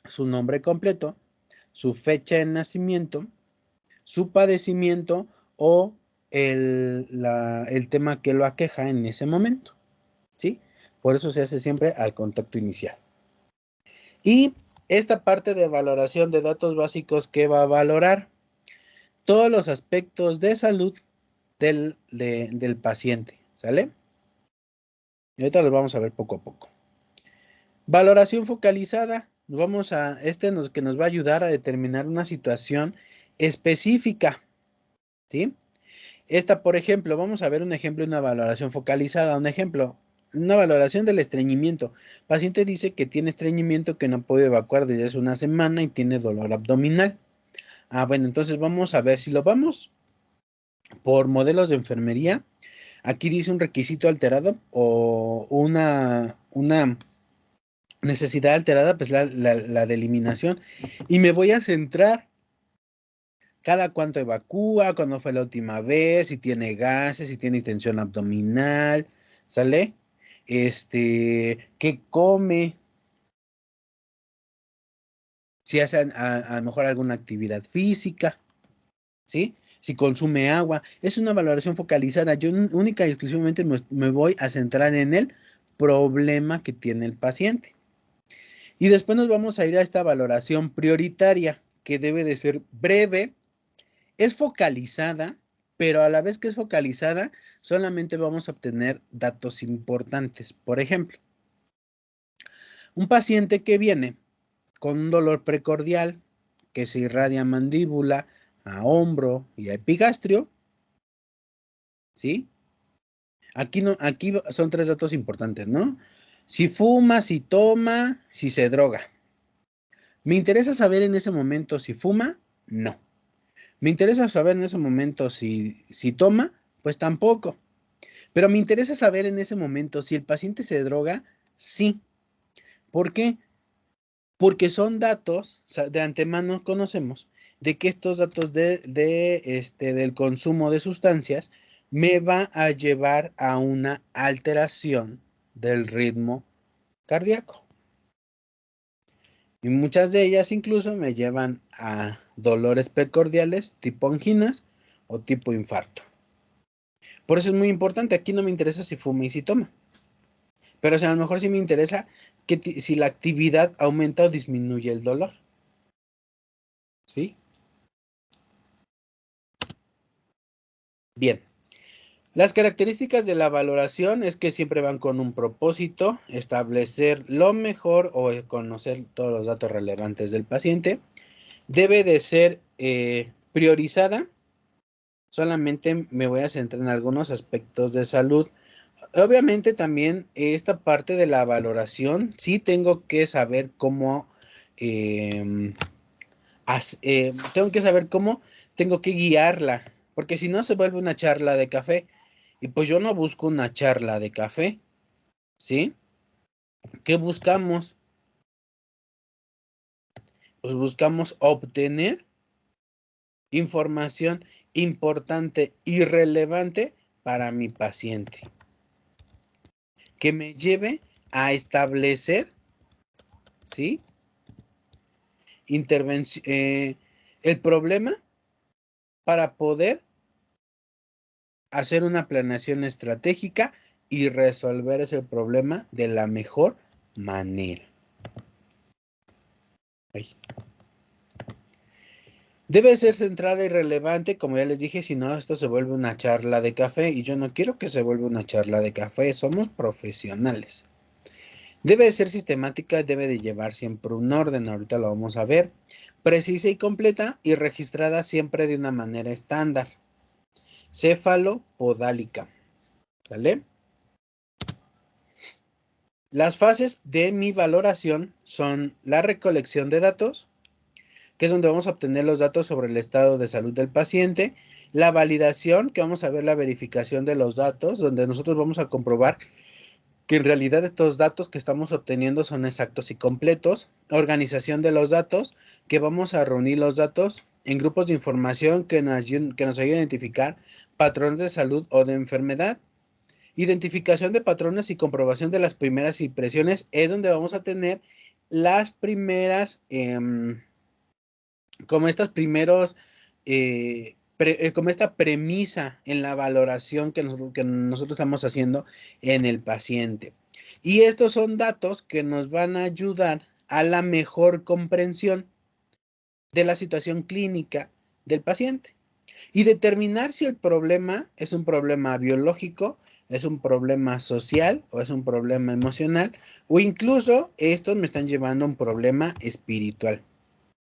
su nombre completo, su fecha de nacimiento, su padecimiento o el tema que lo aqueja en ese momento, ¿sí? Por eso se hace siempre al contacto inicial. Y esta parte de valoración de datos básicos, ¿qué va a valorar? Todos los aspectos de salud del paciente, ¿sale? Y ahorita los vamos a ver poco a poco. Valoración focalizada, que nos va a ayudar a determinar una situación específica, ¿sí? Esta, por ejemplo, vamos a ver un ejemplo de una valoración focalizada. Un ejemplo, una valoración del estreñimiento. El paciente dice que tiene estreñimiento, que no puede evacuar desde hace una semana y tiene dolor abdominal. Bueno, entonces vamos a ver si lo vamos por modelos de enfermería. Aquí dice un requisito alterado o una necesidad alterada, pues la de eliminación. Y me voy a centrar cada cuánto evacúa, cuándo fue la última vez, si tiene gases, si tiene distensión abdominal, ¿sale? ¿Qué come? Si hace a lo mejor alguna actividad física, ¿sí? Si consume agua. Es una valoración focalizada. Yo única y exclusivamente me voy a centrar en el problema que tiene el paciente. Y después nos vamos a ir a esta valoración prioritaria, que debe de ser breve, es focalizada, pero a la vez que es focalizada, solamente vamos a obtener datos importantes. Por ejemplo, un paciente que viene con un dolor precordial, que se irradia a mandíbula, a hombro y a epigastrio, ¿sí? Aquí son tres datos importantes, ¿no? Si fuma, si toma, si se droga. ¿Me interesa saber en ese momento si fuma? No. ¿Me interesa saber en ese momento si toma? Pues tampoco. Pero me interesa saber en ese momento si el paciente se droga, sí. ¿Por qué? Porque son datos, o sea, de antemano conocemos de que estos datos del consumo de sustancias me va a llevar a una alteración del ritmo cardíaco. Y muchas de ellas incluso me llevan a dolores precordiales tipo anginas o tipo infarto. Por eso es muy importante, aquí no me interesa si fuma y si toma. Pero o sea, a lo mejor sí me interesa si la actividad aumenta o disminuye el dolor. ¿Sí? Bien. Las características de la valoración es que siempre van con un propósito, establecer lo mejor o conocer todos los datos relevantes del paciente. Debe de ser priorizada. Solamente me voy a centrar en algunos aspectos de salud. Obviamente también esta parte de la valoración, sí tengo que saber cómo, tengo que saber cómo tengo que guiarla, porque si no se vuelve una charla de café. Y pues yo no busco una charla de café, ¿sí? ¿Qué buscamos? Pues buscamos obtener información importante y relevante para mi paciente, que me lleve a establecer, ¿sí? El problema para poder hacer una planeación estratégica y resolver ese problema de la mejor manera. Ay. Debe ser centrada y relevante, como ya les dije, si no, esto se vuelve una charla de café y yo no quiero que se vuelva una charla de café, somos profesionales. Debe ser sistemática, debe de llevar siempre un orden, ahorita lo vamos a ver, precisa y completa y registrada siempre de una manera estándar. Cefalopodálica, ¿vale? Las fases de mi valoración son la recolección de datos, que es donde vamos a obtener los datos sobre el estado de salud del paciente, la validación, que vamos a ver la verificación de los datos, donde nosotros vamos a comprobar que en realidad estos datos que estamos obteniendo son exactos y completos, organización de los datos, que vamos a reunir los datos en grupos de información que nos ayuden a identificar patrones de salud o de enfermedad. Identificación de patrones y comprobación de las primeras impresiones es donde vamos a tener las primeras, como estos primeros, como esta premisa en la valoración que nosotros estamos haciendo en el paciente. Y estos son datos que nos van a ayudar a la mejor comprensión de la situación clínica del paciente y determinar si el problema es un problema biológico, es un problema social o es un problema emocional o incluso estos me están llevando a un problema espiritual,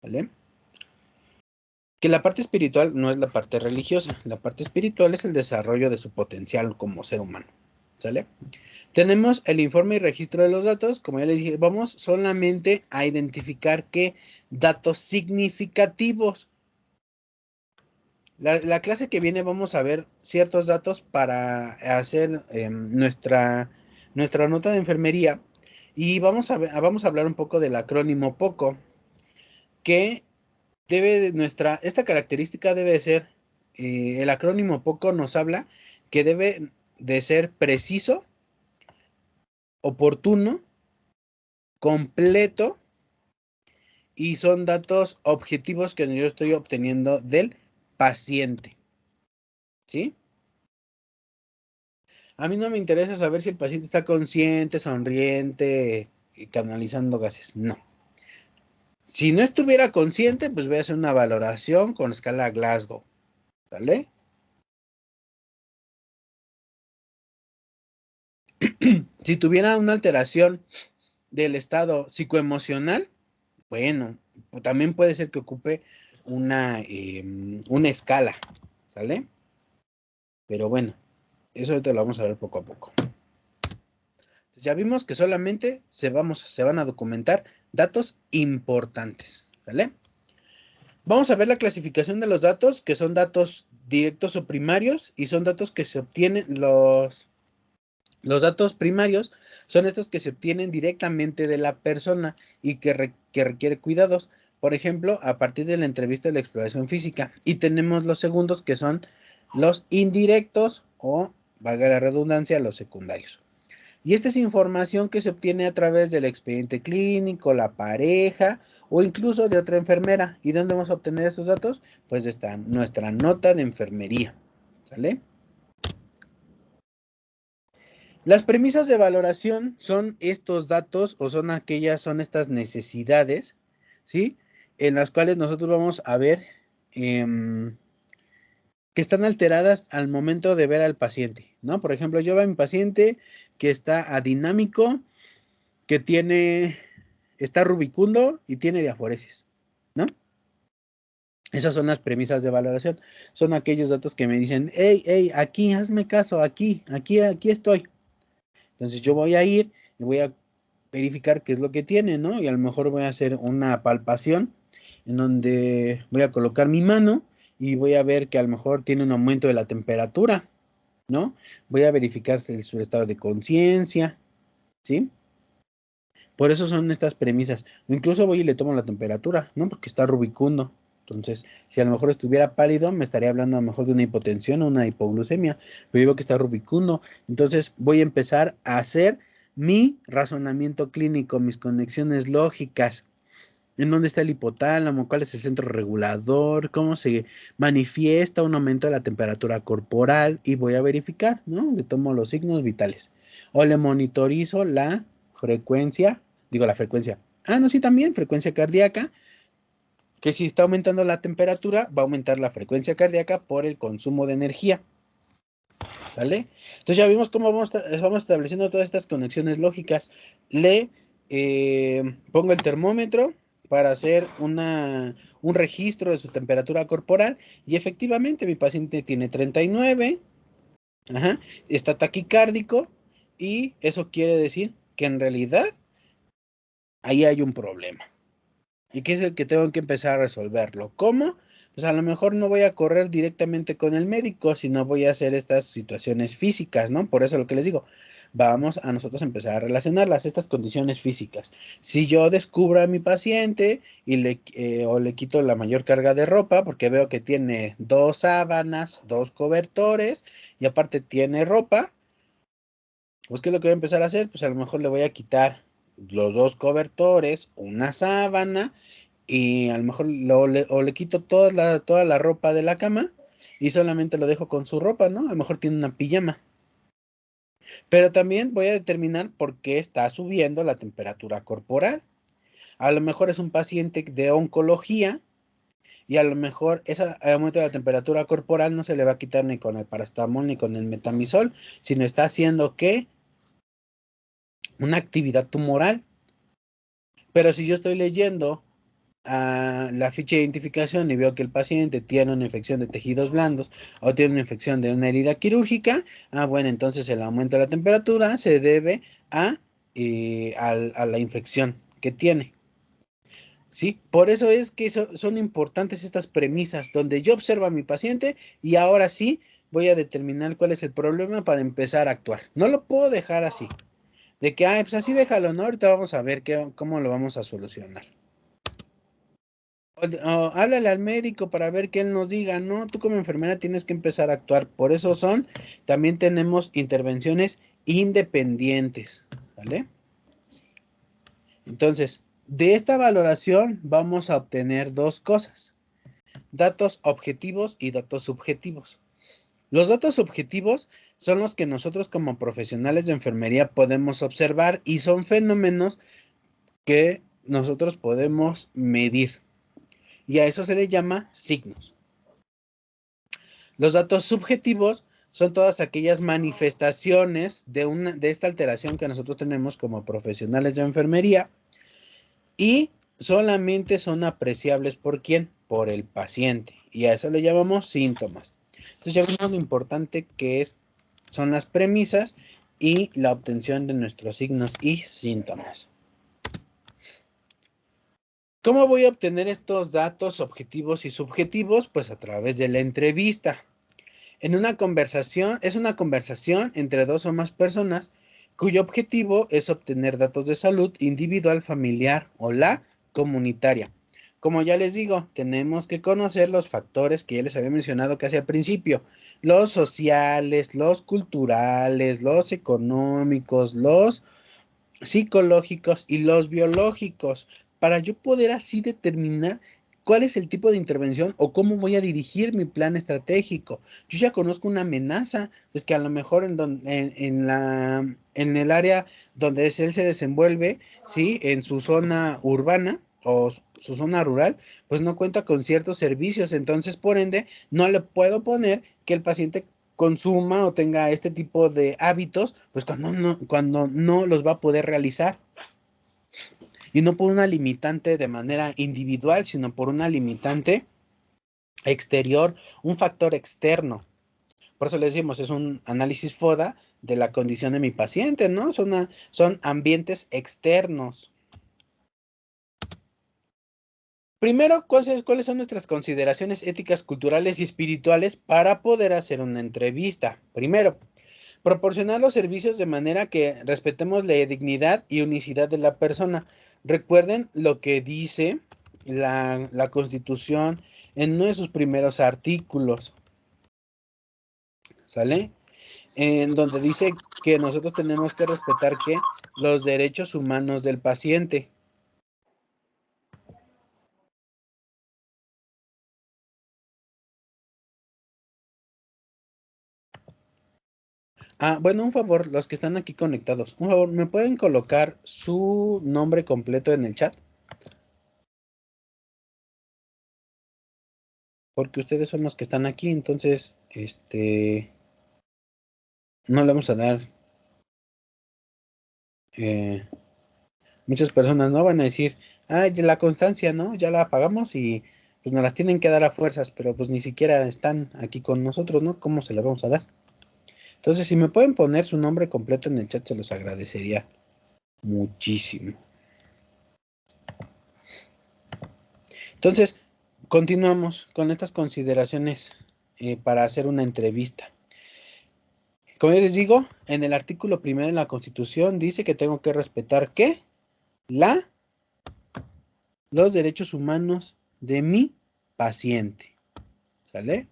¿vale? Que la parte espiritual no es la parte religiosa, la parte espiritual es el desarrollo de su potencial como ser humano, ¿sale? Tenemos el informe y registro de los datos, como ya les dije, vamos solamente a identificar qué datos significativos. La clase que viene vamos a ver ciertos datos para hacer nuestra nota de enfermería y vamos a hablar un poco del acrónimo POCO, que esta característica debe ser, el acrónimo POCO nos habla que debe de ser preciso, oportuno, completo y son datos objetivos que yo estoy obteniendo del paciente, ¿sí? A mí no me interesa saber si el paciente está consciente, sonriente y canalizando gases, no. Si no estuviera consciente, pues voy a hacer una valoración con escala Glasgow, ¿vale? Si tuviera una alteración del estado psicoemocional, bueno, pues también puede ser que ocupe una escala, ¿sale? Pero bueno, eso te lo vamos a ver poco a poco. Entonces ya vimos que solamente se van a documentar datos importantes, ¿vale? Vamos a ver la clasificación de los datos, que son datos directos o primarios, y son datos que se obtienen, Los datos primarios son estos que se obtienen directamente de la persona y que requiere cuidados. Por ejemplo, a partir de la entrevista de la exploración física. Y tenemos los segundos, que son los indirectos o, valga la redundancia, los secundarios. Y esta es información que se obtiene a través del expediente clínico, la pareja o incluso de otra enfermera. ¿Y dónde vamos a obtener estos datos? Pues está nuestra nota de enfermería. ¿Sale? Las premisas de valoración son estos datos o son estas necesidades, ¿sí? En las cuales nosotros vamos a ver que están alteradas al momento de ver al paciente, ¿no? Por ejemplo, yo veo a mi paciente que está adinámico, que está rubicundo y tiene diaforesis, ¿no? Esas son las premisas de valoración. Son aquellos datos que me dicen, hey, aquí, hazme caso, aquí estoy. Entonces yo voy a ir y voy a verificar qué es lo que tiene, ¿no? Y a lo mejor voy a hacer una palpación en donde voy a colocar mi mano y voy a ver que a lo mejor tiene un aumento de la temperatura, ¿no? Voy a verificar su estado de conciencia, ¿sí? Por eso son estas premisas. O incluso voy y le tomo la temperatura, ¿no? Porque está rubicundo. Entonces, si a lo mejor estuviera pálido, me estaría hablando a lo mejor de una hipotensión o una hipoglucemia. Pero yo veo que está rubicundo. Entonces, voy a empezar a hacer mi razonamiento clínico, mis conexiones lógicas. ¿En dónde está el hipotálamo? ¿Cuál es el centro regulador? ¿Cómo se manifiesta un aumento de la temperatura corporal? Y voy a verificar, ¿no? Le tomo los signos vitales. O le monitorizo la frecuencia, no, sí, también frecuencia cardíaca, que si está aumentando la temperatura, va a aumentar la frecuencia cardíaca por el consumo de energía. ¿Sale? Entonces ya vimos cómo vamos estableciendo todas estas conexiones lógicas. Le pongo el termómetro para hacer un registro de su temperatura corporal y efectivamente mi paciente tiene 39, está taquicárdico y eso quiere decir que en realidad ahí hay un problema. ¿Y qué es el que tengo que empezar a resolverlo? ¿Cómo? Pues a lo mejor no voy a correr directamente con el médico, sino voy a hacer estas situaciones físicas, ¿no? Por eso lo que les digo, vamos a nosotros empezar a relacionarlas, estas condiciones físicas. Si yo descubro a mi paciente y o le quito la mayor carga de ropa, porque veo que tiene 2 sábanas, 2 cobertores y aparte tiene ropa, pues ¿qué es lo que voy a empezar a hacer? Pues a lo mejor le voy a quitar los 2 cobertores, una sábana y a lo mejor le quito toda la ropa de la cama y solamente lo dejo con su ropa, ¿no? A lo mejor tiene una pijama. Pero también voy a determinar por qué está subiendo la temperatura corporal. A lo mejor es un paciente de oncología y a lo mejor ese aumento de la temperatura corporal no se le va a quitar ni con el paracetamol ni con el metamizol, sino está haciendo que una actividad tumoral. Pero si yo estoy leyendo la ficha de identificación y veo que el paciente tiene una infección de tejidos blandos o tiene una infección de una herida quirúrgica, bueno, entonces el aumento de la temperatura se debe a la infección que tiene. ¿Sí? Por eso es que son importantes estas premisas, donde yo observo a mi paciente y ahora sí voy a determinar cuál es el problema para empezar a actuar. No lo puedo dejar así, de que, pues así déjalo, ¿no? Ahorita vamos a ver cómo lo vamos a solucionar. Háblale al médico para ver que él nos diga, no, tú como enfermera tienes que empezar a actuar. Por eso también tenemos intervenciones independientes, ¿vale? Entonces, de esta valoración vamos a obtener 2 cosas, datos objetivos y datos subjetivos. Los datos objetivos son los que nosotros como profesionales de enfermería podemos observar y son fenómenos que nosotros podemos medir. Y a eso se le llama signos. Los datos subjetivos son todas aquellas manifestaciones de esta alteración que nosotros tenemos como profesionales de enfermería y solamente son apreciables ¿por quién? Por el paciente. Y a eso le llamamos síntomas. Entonces ya vemos lo importante que son las premisas y la obtención de nuestros signos y síntomas. ¿Cómo voy a obtener estos datos objetivos y subjetivos? Pues a través de la entrevista. En una conversación, es una conversación entre dos o más personas cuyo objetivo es obtener datos de salud individual, familiar o la comunitaria. Como ya les digo, tenemos que conocer los factores que ya les había mencionado casi al principio, los sociales, los culturales, los económicos, los psicológicos y los biológicos, para yo poder así determinar cuál es el tipo de intervención o cómo voy a dirigir mi plan estratégico. Yo ya conozco una amenaza, pues que a lo mejor en el área donde él se desenvuelve, ¿sí? En su zona urbana o su zona rural, pues no cuenta con ciertos servicios, entonces por ende no le puedo poner que el paciente consuma o tenga este tipo de hábitos, pues cuando no los va a poder realizar. Y no por una limitante de manera individual, sino por una limitante exterior, un factor externo. Por eso le decimos, es un análisis FODA de la condición de mi paciente, ¿no? Son ambientes externos. Primero, ¿cuáles son nuestras consideraciones éticas, culturales y espirituales para poder hacer una entrevista? Primero, proporcionar los servicios de manera que respetemos la dignidad y unicidad de la persona. Recuerden lo que dice la Constitución en uno de sus primeros artículos, ¿sale? En donde dice que nosotros tenemos que respetar que los derechos humanos del paciente. Bueno, un favor, los que están aquí conectados, un favor, ¿me pueden colocar su nombre completo en el chat? Porque ustedes son los que están aquí, entonces, no le vamos a dar, muchas personas no van a decir, la constancia, ¿no? Ya la pagamos y pues nos las tienen que dar a fuerzas, pero pues ni siquiera están aquí con nosotros, ¿no? ¿Cómo se las vamos a dar? Entonces, si me pueden poner su nombre completo en el chat, se los agradecería muchísimo. Entonces, continuamos con estas consideraciones para hacer una entrevista. Como yo les digo, en el artículo primero de la Constitución dice que tengo que respetar ¿qué? Los derechos humanos de mi paciente. ¿Sale?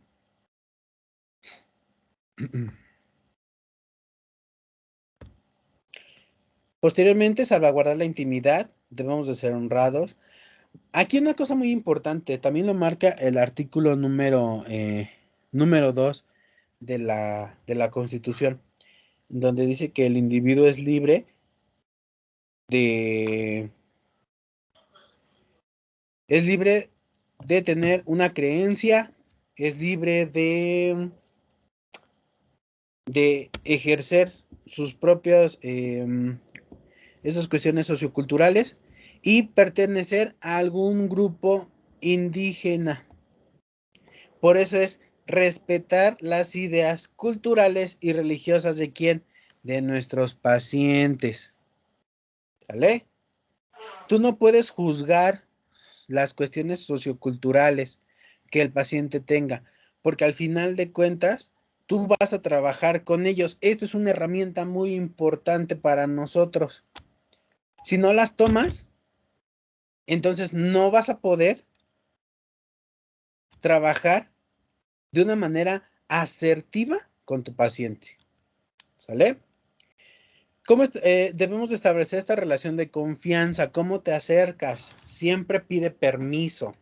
Posteriormente, salvaguardar la intimidad, debemos de ser honrados. Aquí una cosa muy importante, también lo marca el artículo número 2 de la Constitución, donde dice que el individuo es libre de, es libre de tener una creencia, es libre de ejercer sus propias esas cuestiones socioculturales y pertenecer a algún grupo indígena. Por eso es respetar las ideas culturales y religiosas de quién, de nuestros pacientes. ¿Sale? Tú no puedes juzgar las cuestiones socioculturales que el paciente tenga, porque al final de cuentas tú vas a trabajar con ellos. Esto es una herramienta muy importante para nosotros. Si no las tomas, entonces no vas a poder trabajar de una manera asertiva con tu paciente. ¿Sale? ¿Cómo debemos de establecer esta relación de confianza? ¿Cómo te acercas? Siempre pide permiso.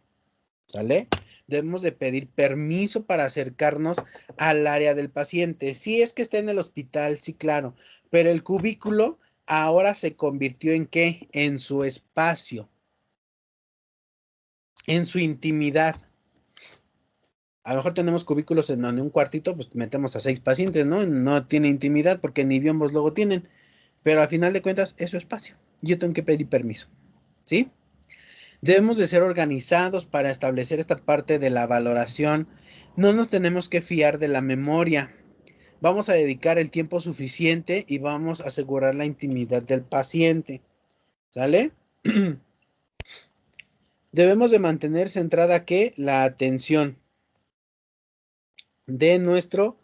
¿Sale? Debemos de pedir permiso para acercarnos al área del paciente. Si es que está en el hospital, sí, claro, pero el cubículo ahora se convirtió en ¿qué? En su espacio, en su intimidad. A lo mejor tenemos cubículos en donde un cuartito, pues metemos a 6 pacientes, ¿no? No tiene intimidad porque ni biombos luego tienen, pero al final de cuentas es su espacio. Yo tengo que pedir permiso, ¿sí? Debemos de ser organizados para establecer esta parte de la valoración. No nos tenemos que fiar de la memoria. Vamos a dedicar el tiempo suficiente y vamos a asegurar la intimidad del paciente. ¿Sale? Debemos de mantener centrada ¿qué? La atención de nuestro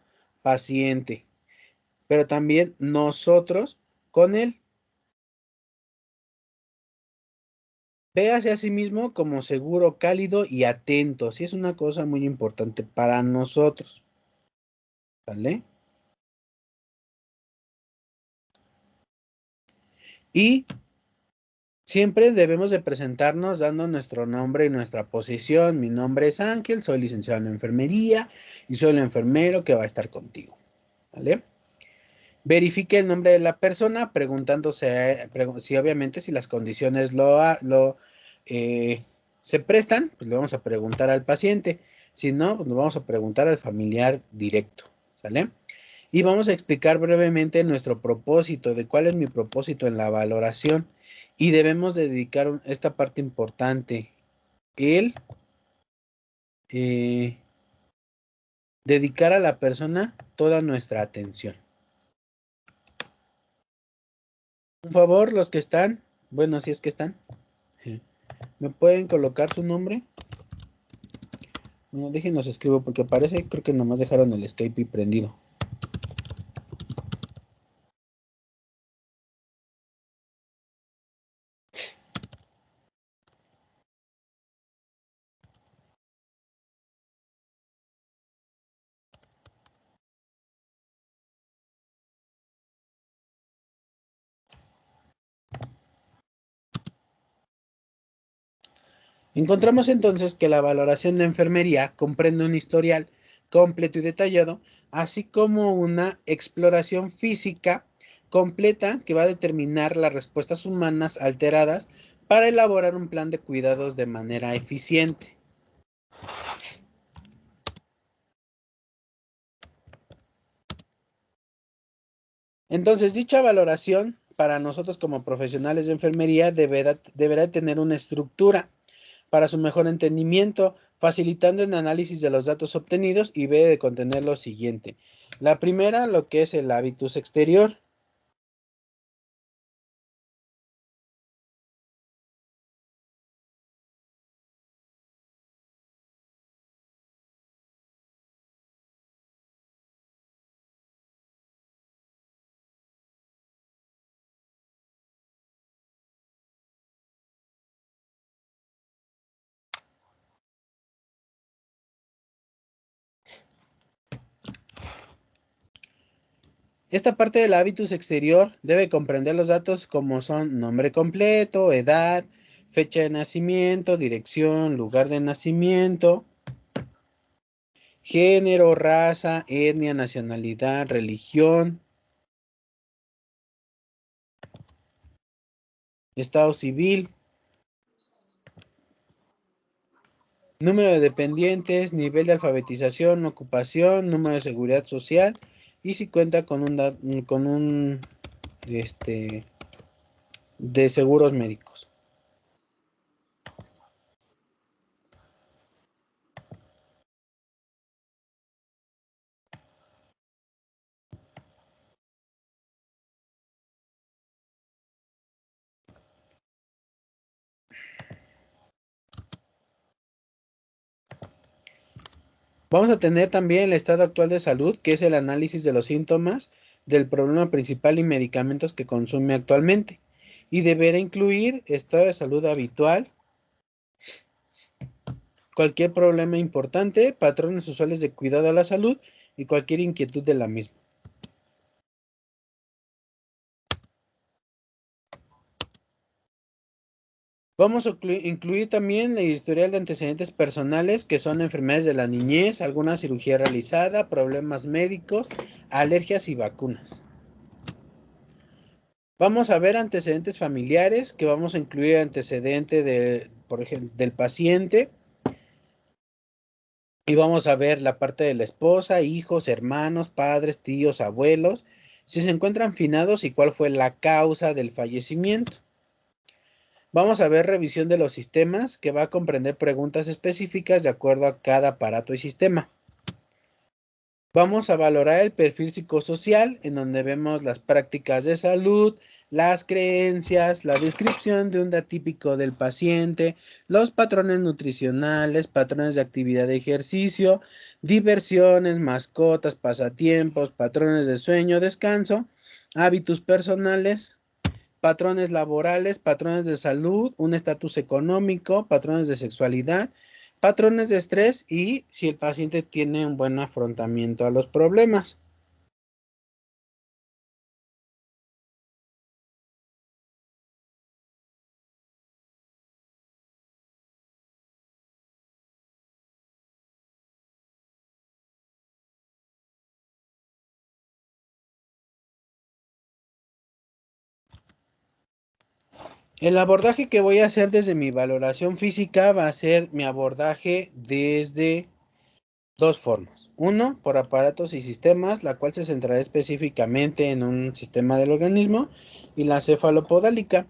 paciente, pero también nosotros con él. Véase a sí mismo como seguro, cálido y atento. Sí, es una cosa muy importante para nosotros. ¿Vale? Y siempre debemos de presentarnos dando nuestro nombre y nuestra posición. Mi nombre es Ángel, soy licenciado en enfermería y soy el enfermero que va a estar contigo. ¿Vale? Verifique el nombre de la persona preguntándose si obviamente si las condiciones se prestan, pues le vamos a preguntar al paciente. Si no, pues nos vamos a preguntar al familiar directo. ¿Sale? Y vamos a explicar brevemente nuestro propósito, de cuál es mi propósito en la valoración. Y debemos dedicar esta parte importante, el dedicar a la persona toda nuestra atención. Por favor, los que están, bueno, si es que están, ¿me pueden colocar su nombre? No, déjenos escribo porque parece, creo que nomás dejaron el Skype prendido. Encontramos entonces que la valoración de enfermería comprende un historial completo y detallado, así como una exploración física completa que va a determinar las respuestas humanas alteradas para elaborar un plan de cuidados de manera eficiente. Entonces, dicha valoración para nosotros como profesionales de enfermería deberá tener una estructura para su mejor entendimiento, facilitando el análisis de los datos obtenidos y debe de contener lo siguiente. La primera, lo que es el hábitus exterior. Esta parte del hábitus exterior debe comprender los datos como son nombre completo, edad, fecha de nacimiento, dirección, lugar de nacimiento, género, raza, etnia, nacionalidad, religión, estado civil, número de dependientes, nivel de alfabetización, ocupación, número de seguridad social y si cuenta con un de seguros médicos. Vamos a tener también el estado actual de salud, que es el análisis de los síntomas del problema principal y medicamentos que consume actualmente. Y deberá incluir estado de salud habitual, cualquier problema importante, patrones usuales de cuidado a la salud y cualquier inquietud de la misma. Vamos a incluir también el historial de antecedentes personales, que son enfermedades de la niñez, alguna cirugía realizada, problemas médicos, alergias y vacunas. Vamos a ver antecedentes familiares, que vamos a incluir antecedente por ejemplo, del paciente. Y vamos a ver la parte de la esposa, hijos, hermanos, padres, tíos, abuelos, si se encuentran finados y cuál fue la causa del fallecimiento. Vamos a ver revisión de los sistemas, que va a comprender preguntas específicas de acuerdo a cada aparato y sistema. Vamos a valorar el perfil psicosocial, en donde vemos las prácticas de salud, las creencias, la descripción de un día típico del paciente, los patrones nutricionales, patrones de actividad de ejercicio, diversiones, mascotas, pasatiempos, patrones de sueño, descanso, hábitos personales, patrones laborales, patrones de salud, un estatus económico, patrones de sexualidad, patrones de estrés y si el paciente tiene un buen afrontamiento a los problemas. El abordaje que voy a hacer desde mi valoración física va a ser mi abordaje desde dos formas. Uno, por aparatos y sistemas, la cual se centrará específicamente en un sistema del organismo, y la cefalopodálica,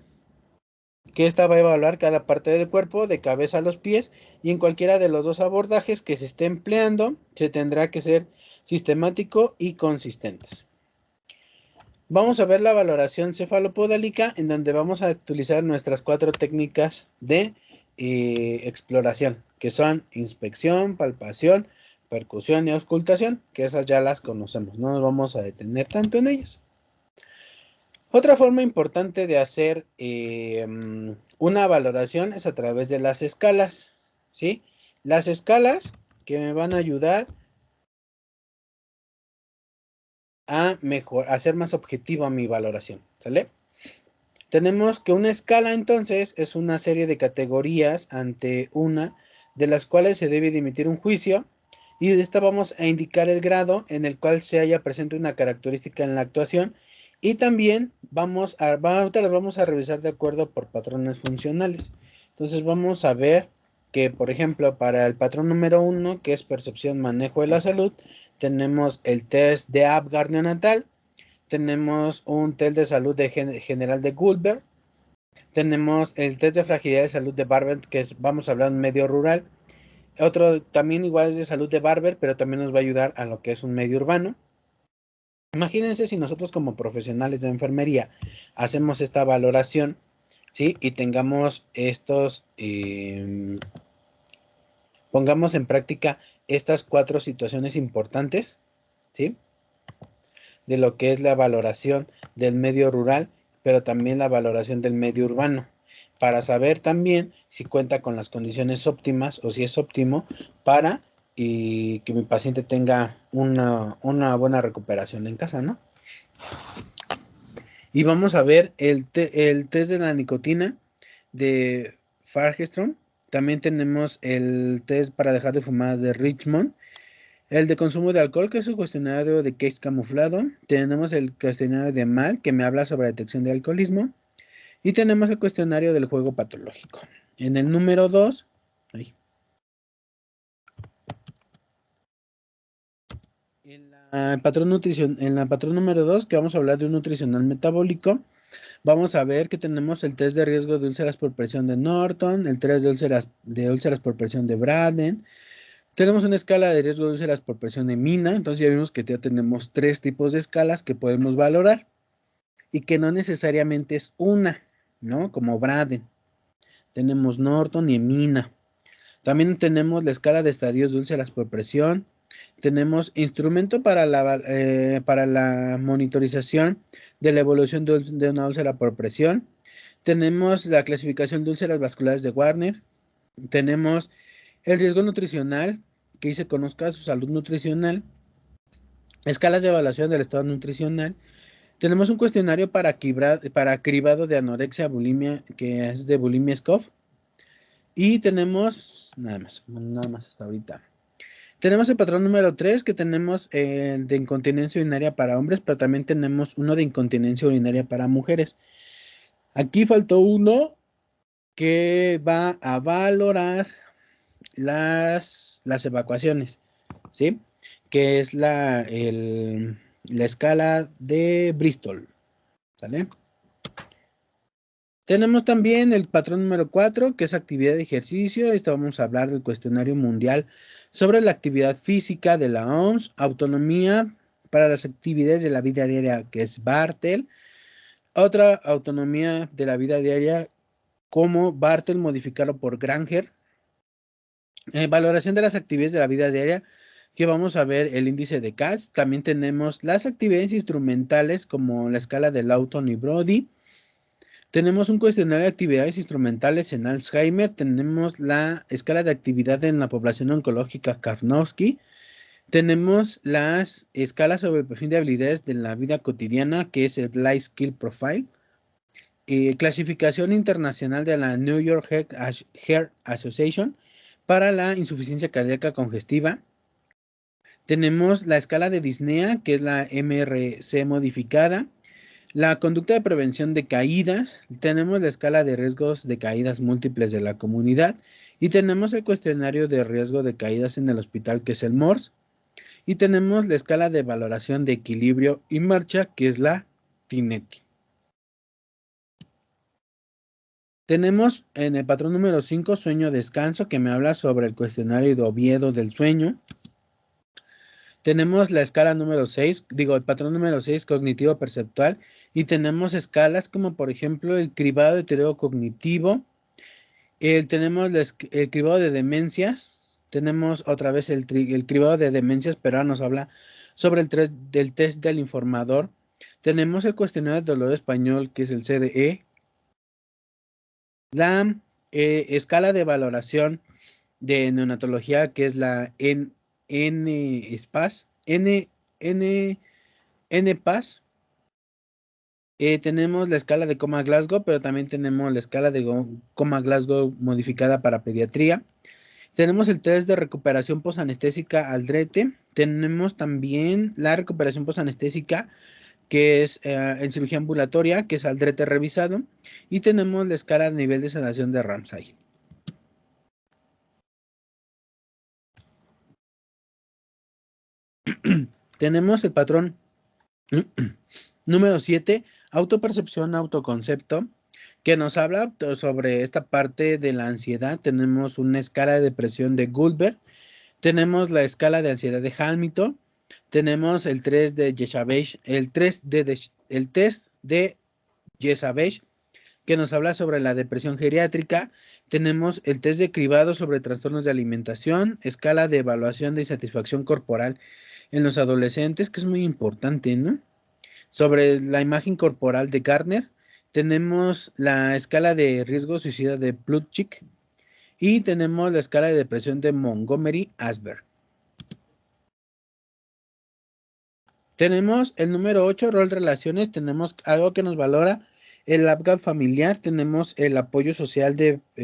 que esta va a evaluar cada parte del cuerpo, de cabeza a los pies, y en cualquiera de los dos abordajes que se esté empleando, se tendrá que ser sistemático y consistentes. Vamos a ver la valoración cefalopodálica, en donde vamos a utilizar nuestras 4 técnicas de exploración, que son inspección, palpación, percusión y auscultación, que esas ya las conocemos, no nos vamos a detener tanto en ellas. Otra forma importante de hacer una valoración es a través de las escalas, ¿sí? Las escalas que me van a ayudar a hacer más objetiva mi valoración, ¿sale? Tenemos que una escala entonces es una serie de categorías ante una de las cuales se debe de emitir un juicio, y de esta vamos a indicar el grado en el cual se haya presente una característica en la actuación, y también ahorita las vamos a revisar de acuerdo por patrones funcionales. Entonces vamos a ver que, por ejemplo, para el patrón número 1, que es percepción, manejo de la salud, tenemos el test de Apgar neonatal, tenemos un test de salud general de Goldberg, tenemos el test de fragilidad de salud de Barber, que vamos a hablar en medio rural. Otro también igual es de salud de Barber, pero también nos va a ayudar a lo que es un medio urbano. Imagínense si nosotros como profesionales de enfermería hacemos esta valoración, ¿sí? Y tengamos pongamos en práctica estas 4 situaciones importantes, ¿sí? De lo que es la valoración del medio rural, pero también la valoración del medio urbano, para saber también si cuenta con las condiciones óptimas o si es óptimo para que mi paciente tenga una buena recuperación en casa, ¿no? Y vamos a ver el test de la nicotina de Fargestrom. También tenemos el test para dejar de fumar de Richmond. El de consumo de alcohol, que es un cuestionario de case camuflado. Tenemos el cuestionario de MAL, que me habla sobre detección de alcoholismo. Y tenemos el cuestionario del juego patológico. En el número 2, en la patrón número 2, que vamos a hablar de un nutricional metabólico, vamos a ver que tenemos el test de riesgo de úlceras por presión de Norton, el test de úlceras por presión de Braden. Tenemos una escala de riesgo de úlceras por presión de Mina. Entonces ya vimos que ya tenemos 3 tipos de escalas que podemos valorar y que no necesariamente es una, ¿no? Como Braden. Tenemos Norton y Mina. También tenemos la escala de estadios de úlceras por presión. Tenemos instrumento para la monitorización de la evolución de una úlcera por presión. Tenemos la clasificación de úlceras vasculares de Warner. Tenemos el riesgo nutricional, que se conozca su salud nutricional. Escalas de evaluación del estado nutricional. Tenemos un cuestionario para cribado de anorexia, bulimia, que es de bulimia SCOF. Y tenemos, nada más hasta ahorita. Tenemos el patrón número 3, que tenemos el de incontinencia urinaria para hombres, pero también tenemos uno de incontinencia urinaria para mujeres. Aquí faltó uno que va a valorar las evacuaciones, ¿sí? Que es la escala de Bristol, ¿sale? Tenemos también el patrón número 4, que es actividad de ejercicio. Esto vamos a hablar del cuestionario mundial sobre la actividad física de la OMS, autonomía para las actividades de la vida diaria, que es Bartel. Otra autonomía de la vida diaria como Bartel modificado por Granger. Valoración de las actividades de la vida diaria, que vamos a ver el índice de Katz. También tenemos las actividades instrumentales como la escala de Lawton y Brody. Tenemos un cuestionario de actividades instrumentales en Alzheimer. Tenemos la escala de actividad en la población oncológica Karnofsky. Tenemos las escalas sobre el perfil de habilidades de la vida cotidiana, que es el Life Skill Profile. Clasificación internacional de la New York Heart Association para la insuficiencia cardíaca congestiva. Tenemos la escala de disnea, que es la MRC modificada. La conducta de prevención de caídas. Tenemos la escala de riesgos de caídas múltiples de la comunidad. Y tenemos el cuestionario de riesgo de caídas en el hospital, que es el MORS. Y tenemos la escala de valoración de equilibrio y marcha, que es la TINETI. Tenemos en el patrón número 5, sueño-descanso, que me habla sobre el cuestionario de Oviedo del sueño. Tenemos la escala número 6, el patrón número 6, cognitivo-perceptual, y tenemos escalas como por ejemplo el cribado de deterioro cognitivo, tenemos el cribado de demencias, tenemos otra vez el cribado de demencias, pero ahora nos habla sobre del test del informador. Tenemos el cuestionario del dolor español, que es el CDE, la escala de valoración de neonatología, que es la NPAS. Tenemos la escala de Coma Glasgow, pero también tenemos la escala de Coma Glasgow modificada para pediatría. Tenemos el test de recuperación posanestésica Aldrete. Tenemos también la recuperación posanestésica, que es en cirugía ambulatoria, que es Aldrete revisado. Y tenemos la escala de nivel de sedación de Ramsay. Tenemos el patrón número 7, autopercepción, autoconcepto, que nos habla sobre esta parte de la ansiedad. Tenemos una escala de depresión de Goldberg, tenemos la escala de ansiedad de Hamilton, tenemos el test de Yeshavich, el test de Yeshavich, que nos habla sobre la depresión geriátrica. Tenemos el test de cribado sobre trastornos de alimentación, escala de evaluación de insatisfacción corporal en los adolescentes, que es muy importante, ¿no? Sobre la imagen corporal de Gardner, tenemos la escala de riesgo suicida de Plutchik y tenemos la escala de depresión de Montgomery-Asberg. Tenemos el número 8, rol relaciones. Tenemos algo que nos valora el APGAR familiar. Tenemos el apoyo social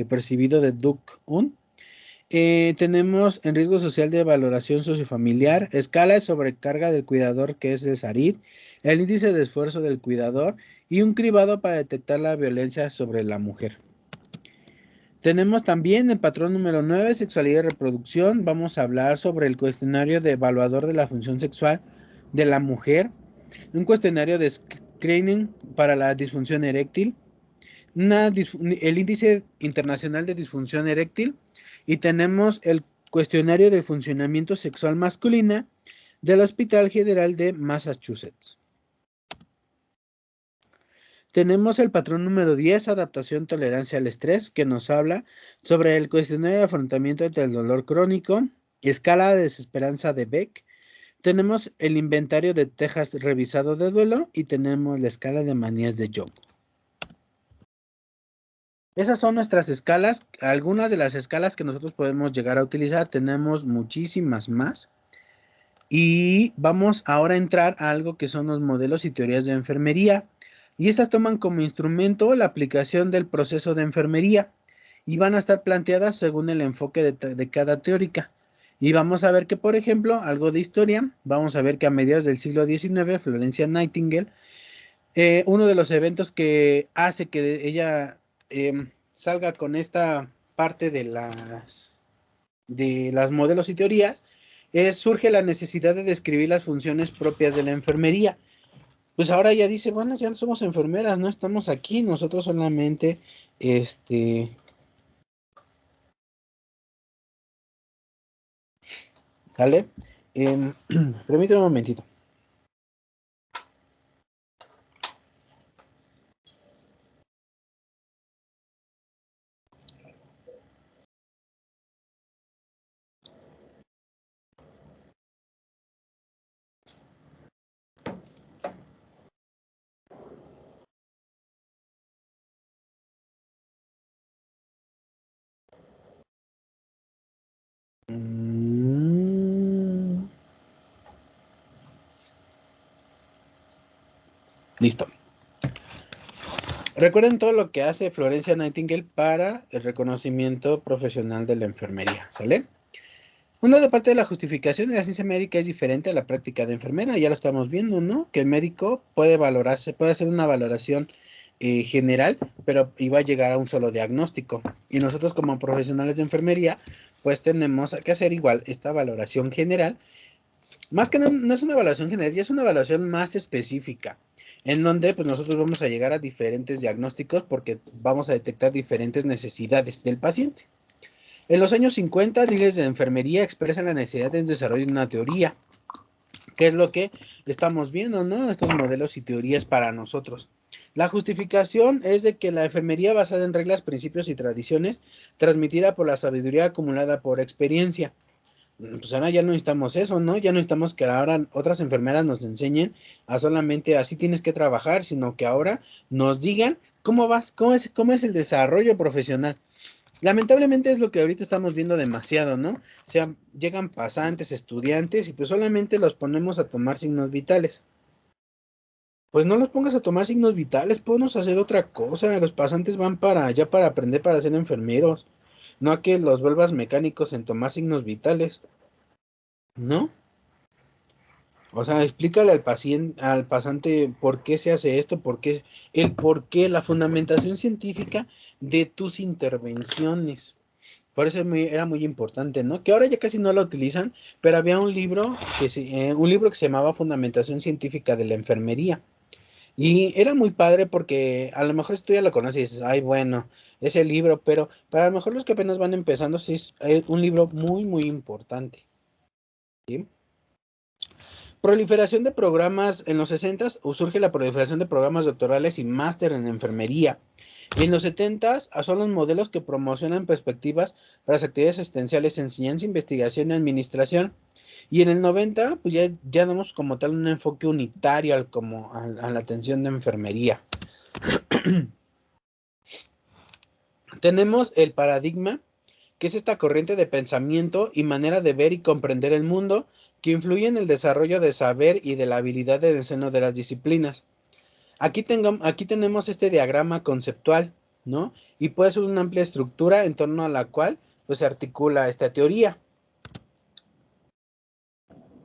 percibido de Duke-Un. Tenemos en riesgo social de valoración sociofamiliar, escala de sobrecarga del cuidador, que es el SARID, el índice de esfuerzo del cuidador y un cribado para detectar la violencia sobre la mujer. Tenemos también el patrón número 9, sexualidad y reproducción. Vamos a hablar sobre el cuestionario de evaluador de la función sexual de la mujer, un cuestionario de screening para la disfunción eréctil, el índice internacional de disfunción eréctil, y tenemos el cuestionario de funcionamiento sexual masculina del Hospital General de Massachusetts. Tenemos el patrón número 10, adaptación, tolerancia al estrés, que nos habla sobre el cuestionario de afrontamiento del dolor crónico, escala de desesperanza de Beck. Tenemos el inventario de Texas revisado de duelo y tenemos la escala de manías de Young. Esas son nuestras escalas, algunas de las escalas que nosotros podemos llegar a utilizar. Tenemos muchísimas más. Y vamos ahora a entrar a algo que son los modelos y teorías de enfermería. Y estas toman como instrumento la aplicación del proceso de enfermería y van a estar planteadas según el enfoque de cada teórica. Y vamos a ver que, por ejemplo, algo de historia, vamos a ver que a mediados del siglo XIX, Florencia Nightingale, uno de los eventos que hace que ella salga con esta parte de las modelos y teorías, surge la necesidad de describir las funciones propias de la enfermería. pues ahora ya dice, bueno, ya no somos enfermeras, no estamos aquí, nosotros solamente, ¿sale? Permíteme un momentito. Listo. Recuerden todo lo que hace Florencia Nightingale para el reconocimiento profesional de la enfermería, ¿sale? Una parte de la justificación de la ciencia médica es diferente a la práctica de enfermera, ya lo estamos viendo, ¿no? Que el médico puede valorarse, puede hacer una valoración general, pero iba a llegar a un solo diagnóstico. Y nosotros como profesionales de enfermería, pues tenemos que hacer igual esta valoración general. Más que no es una evaluación general, ya es una evaluación más específica, en donde pues nosotros vamos a llegar a diferentes diagnósticos porque vamos a detectar diferentes necesidades del paciente. En los años 50, líderes de enfermería expresan la necesidad de desarrollo de una teoría, que es lo que estamos viendo, ¿no? Estos modelos y teorías para nosotros. La justificación es de que la enfermería basada en reglas, principios y tradiciones, transmitida por la sabiduría acumulada por experiencia. Pues ahora ya no necesitamos eso, ¿no? Ya no necesitamos que ahora otras enfermeras nos enseñen a solamente así tienes que trabajar, sino que ahora nos digan cómo vas, cómo es el desarrollo profesional. Lamentablemente es lo que ahorita estamos viendo demasiado, ¿no? O sea, llegan pasantes, estudiantes y pues solamente los ponemos a tomar signos vitales. Pues no los pongas a tomar signos vitales, ponnos a hacer otra cosa. Los pasantes van para allá para aprender para ser enfermeros, no a que los vuelvas mecánicos en tomar signos vitales, ¿no? O sea, explícale al paciente, al pasante por qué se hace esto, por qué, la fundamentación científica de tus intervenciones. Por eso era muy importante, ¿no? Que ahora ya casi no lo utilizan, pero había un libro que se llamaba Fundamentación Científica de la Enfermería. Y era muy padre porque a lo mejor si tú ya lo conoces y dices, ay, bueno, ese libro, pero para a lo mejor los que apenas van empezando, sí es un libro muy, muy importante. ¿Sí? Proliferación de programas. En los 60 surge la proliferación de programas doctorales y máster en enfermería. Y en los 70 son los modelos que promocionan perspectivas para las actividades asistenciales, enseñanza, investigación y administración. Y en el 90, pues ya damos como tal un enfoque unitario a la atención de enfermería. Tenemos el paradigma, que es esta corriente de pensamiento y manera de ver y comprender el mundo que influye en el desarrollo de saber y de la habilidad en el seno de las disciplinas. Aquí tenemos este diagrama conceptual, ¿no? Y puede ser una amplia estructura en torno a la cual pues, se articula esta teoría.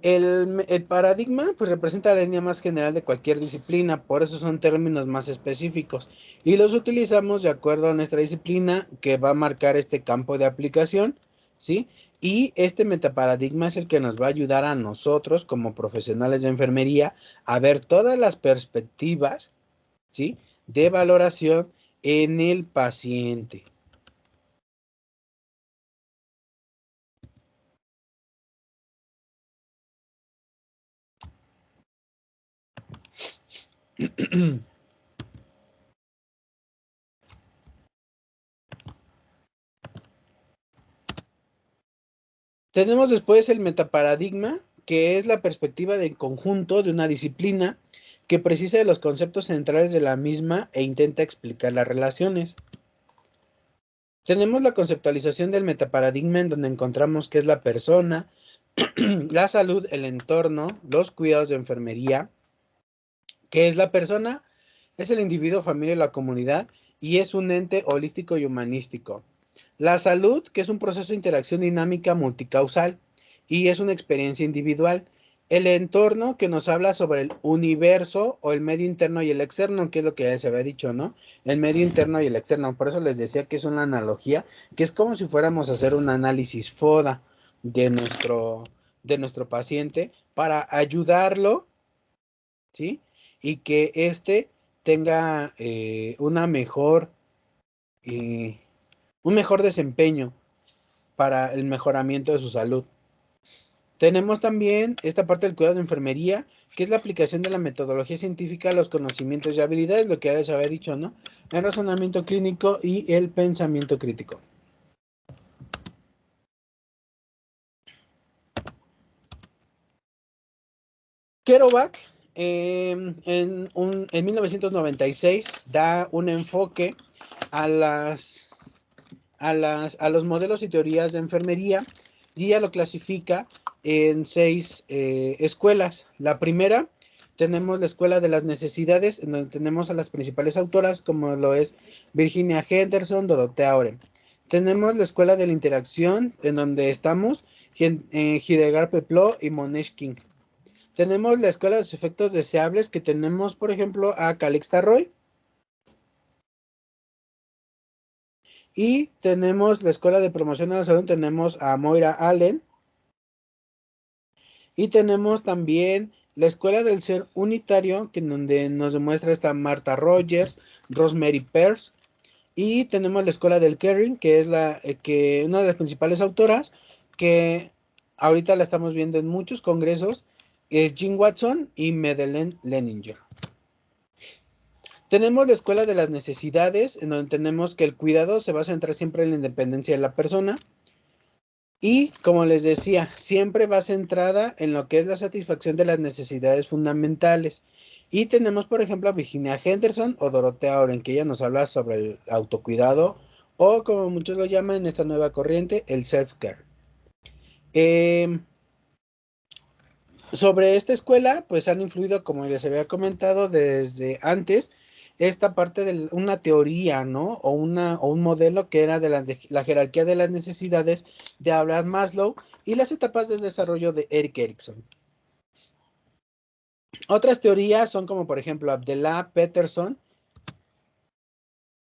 El paradigma pues representa la línea más general de cualquier disciplina, por eso son términos más específicos y los utilizamos de acuerdo a nuestra disciplina que va a marcar este campo de aplicación, ¿sí? Y este metaparadigma es el que nos va a ayudar a nosotros como profesionales de enfermería a ver todas las perspectivas, ¿sí? De valoración en el paciente. Tenemos después el metaparadigma, que es la perspectiva de conjunto de una disciplina que precisa de los conceptos centrales de la misma e intenta explicar las relaciones. Tenemos la conceptualización del metaparadigma en donde encontramos qué es la persona, la salud, el entorno, los cuidados de enfermería. ¿Qué es la persona? Es el individuo, familia y la comunidad y es un ente holístico y humanístico. La salud, que es un proceso de interacción dinámica multicausal y es una experiencia individual. El entorno, que nos habla sobre el universo o el medio interno y el externo, que es lo que ya se había dicho, ¿no? El medio interno y el externo. Por eso les decía que es una analogía, que es como si fuéramos a hacer un análisis FODA de nuestro paciente para ayudarlo, ¿sí? y que éste tenga un mejor desempeño para el mejoramiento de su salud. Tenemos también esta parte del cuidado de enfermería, que es la aplicación de la metodología científica a los conocimientos y habilidades, lo que ya les había dicho, ¿no? El razonamiento clínico y el pensamiento crítico. Kerouac en 1996 da un enfoque a los modelos y teorías de enfermería y ya lo clasifica en 6 escuelas. La primera, tenemos la escuela de las necesidades, en donde tenemos a las principales autoras, como lo es Virginia Henderson, Dorothea Oren. Tenemos la escuela de la interacción, en donde estamos Hildegard Peplau y Monesh King. Tenemos la escuela de los efectos deseables, que tenemos, por ejemplo, a Calixta Roy. Y tenemos la escuela de promoción de la salud, tenemos a Moira Allen. Y tenemos también la escuela del ser unitario, que en donde nos demuestra esta Martha Rogers, Rosemary Peirce. Y tenemos la escuela del caring, que es una de las principales autoras, que ahorita la estamos viendo en muchos congresos, es Jean Watson y Madeleine Leninger. Tenemos la escuela de las necesidades, en donde tenemos que el cuidado se va a centrar siempre en la independencia de la persona. Y como les decía, siempre va centrada en lo que es la satisfacción de las necesidades fundamentales. Y tenemos, por ejemplo, a Virginia Henderson o Dorothea Oren, que ella nos habla sobre el autocuidado, o como muchos lo llaman en esta nueva corriente, el self-care. Sobre esta escuela, pues han influido, como les había comentado desde antes, esta parte de una teoría, ¿no? O un modelo que era de la jerarquía de las necesidades de Abraham Maslow y las etapas del desarrollo de Erik Erikson. Otras teorías son como, por ejemplo, Abdullah Peterson,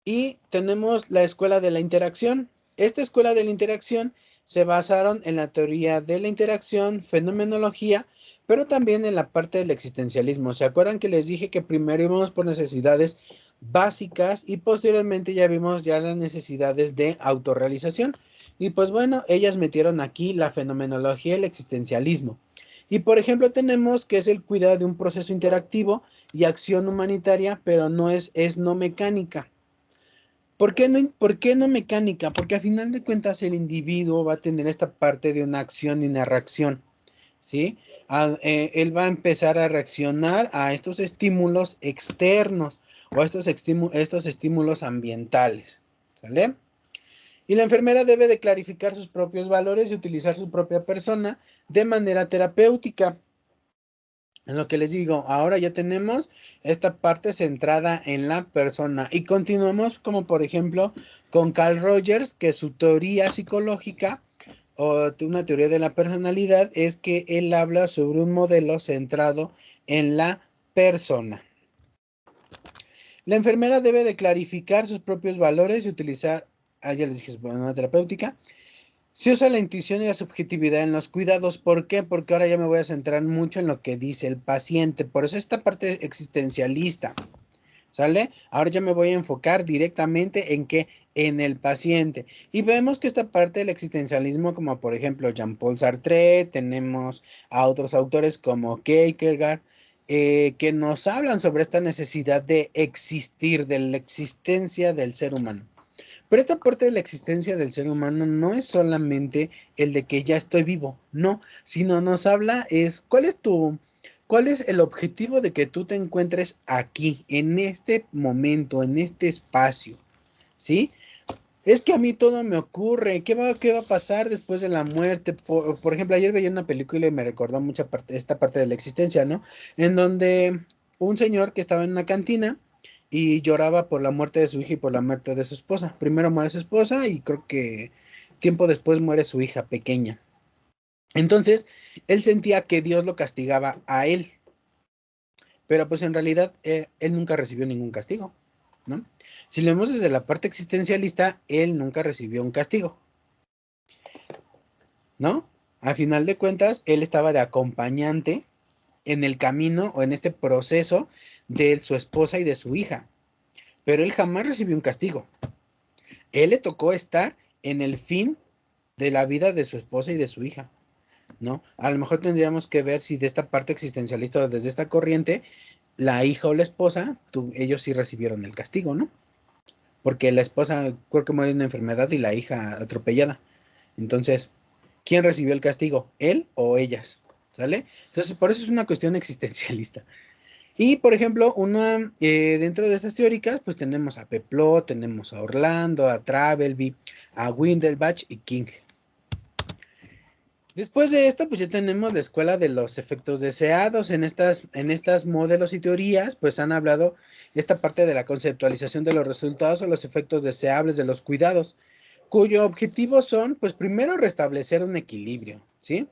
y tenemos la escuela de la interacción. Esta escuela de la interacción se basaron en la teoría de la interacción, fenomenología, pero también en la parte del existencialismo. ¿Se acuerdan que les dije que primero íbamos por necesidades básicas y posteriormente ya vimos ya las necesidades de autorrealización? Y pues bueno, ellas metieron aquí la fenomenología y el existencialismo. Y por ejemplo tenemos que es el cuidado de un proceso interactivo y acción humanitaria, pero no es no mecánica. ¿Por qué no mecánica? Porque a final de cuentas el individuo va a tener esta parte de una acción y una reacción, ¿sí? Él va a empezar a reaccionar a estos estímulos externos o a estos estímulos ambientales, ¿sale? Y la enfermera debe de clarificar sus propios valores y utilizar su propia persona de manera terapéutica. En lo que les digo, ahora ya tenemos esta parte centrada en la persona y continuamos como por ejemplo con Carl Rogers, que su teoría psicológica o una teoría de la personalidad es que él habla sobre un modelo centrado en la persona. La enfermera debe de clarificar sus propios valores y utilizar, ya les dije, una terapéutica. Se usa la intuición y la subjetividad en los cuidados. ¿Por qué? Porque ahora ya me voy a centrar mucho en lo que dice el paciente. Por eso esta parte existencialista, ¿sale? Ahora ya me voy a enfocar directamente en qué, en el paciente. Y vemos que esta parte del existencialismo, como por ejemplo Jean-Paul Sartre, tenemos a otros autores como Kierkegaard, que nos hablan sobre esta necesidad de existir, de la existencia del ser humano. Pero esta parte de la existencia del ser humano no es solamente el de que ya estoy vivo, no, sino nos habla es cuál es el objetivo de que tú te encuentres aquí, en este momento, en este espacio, ¿sí? Es que a mí todo me ocurre, qué va a pasar después de la muerte? Por ejemplo, ayer veía una película y me recordó esta parte de la existencia, ¿no? En donde un señor que estaba en una cantina y lloraba por la muerte de su hija y por la muerte de su esposa. Primero muere su esposa y creo que tiempo después muere su hija pequeña. Entonces, él sentía que Dios lo castigaba a él, pero pues en realidad él nunca recibió ningún castigo, ¿no? Si lo vemos desde la parte existencialista, él nunca recibió un castigo, ¿no? A final de cuentas, él estaba de acompañante en el camino o en este proceso de su esposa y de su hija. Pero él jamás recibió un castigo. Él le tocó estar en el fin de la vida de su esposa y de su hija, ¿no? A lo mejor tendríamos que ver si de esta parte existencialista o desde esta corriente, la hija o la esposa, ellos sí recibieron el castigo, ¿no? Porque la esposa creo que murió de una enfermedad y la hija atropellada. Entonces, ¿quién recibió el castigo? ¿Él o ellas? ¿Sale? Entonces, por eso es una cuestión existencialista. Y, por ejemplo, dentro de estas teóricas, pues tenemos a Peplot, tenemos a Orlando, a Travelby, a Windelbach y King. Después de esto, pues ya tenemos la escuela de los efectos deseados. En estas modelos y teorías, pues han hablado esta parte de la conceptualización de los resultados o los efectos deseables de los cuidados, cuyo objetivo son, pues primero, restablecer un equilibrio, ¿sí?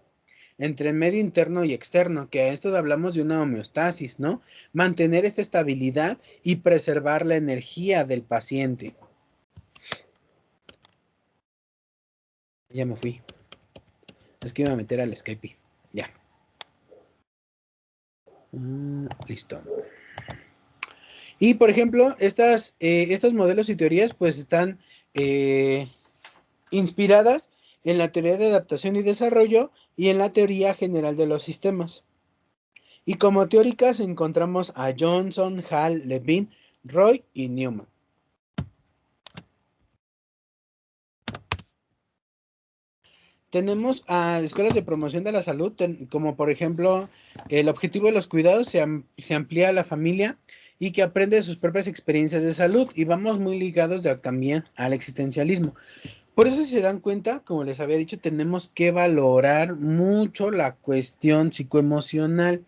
Entre el medio interno y externo, que a esto hablamos de una homeostasis, ¿no? Mantener esta estabilidad y preservar la energía del paciente. Ya me fui. Es que iba a meter al Skype. Ya. Listo. Y, por ejemplo, estos modelos y teorías, pues, están inspiradas en la teoría de adaptación y desarrollo y en la teoría general de los sistemas. Y como teóricas encontramos a Johnson, Hall, Levine, Roy y Newman. Tenemos a escuelas de promoción de la salud, como por ejemplo, el objetivo de los cuidados se amplía a la familia y que aprende de sus propias experiencias de salud, y vamos muy ligados también al existencialismo. Por eso, si se dan cuenta, como les había dicho, tenemos que valorar mucho la cuestión psicoemocional,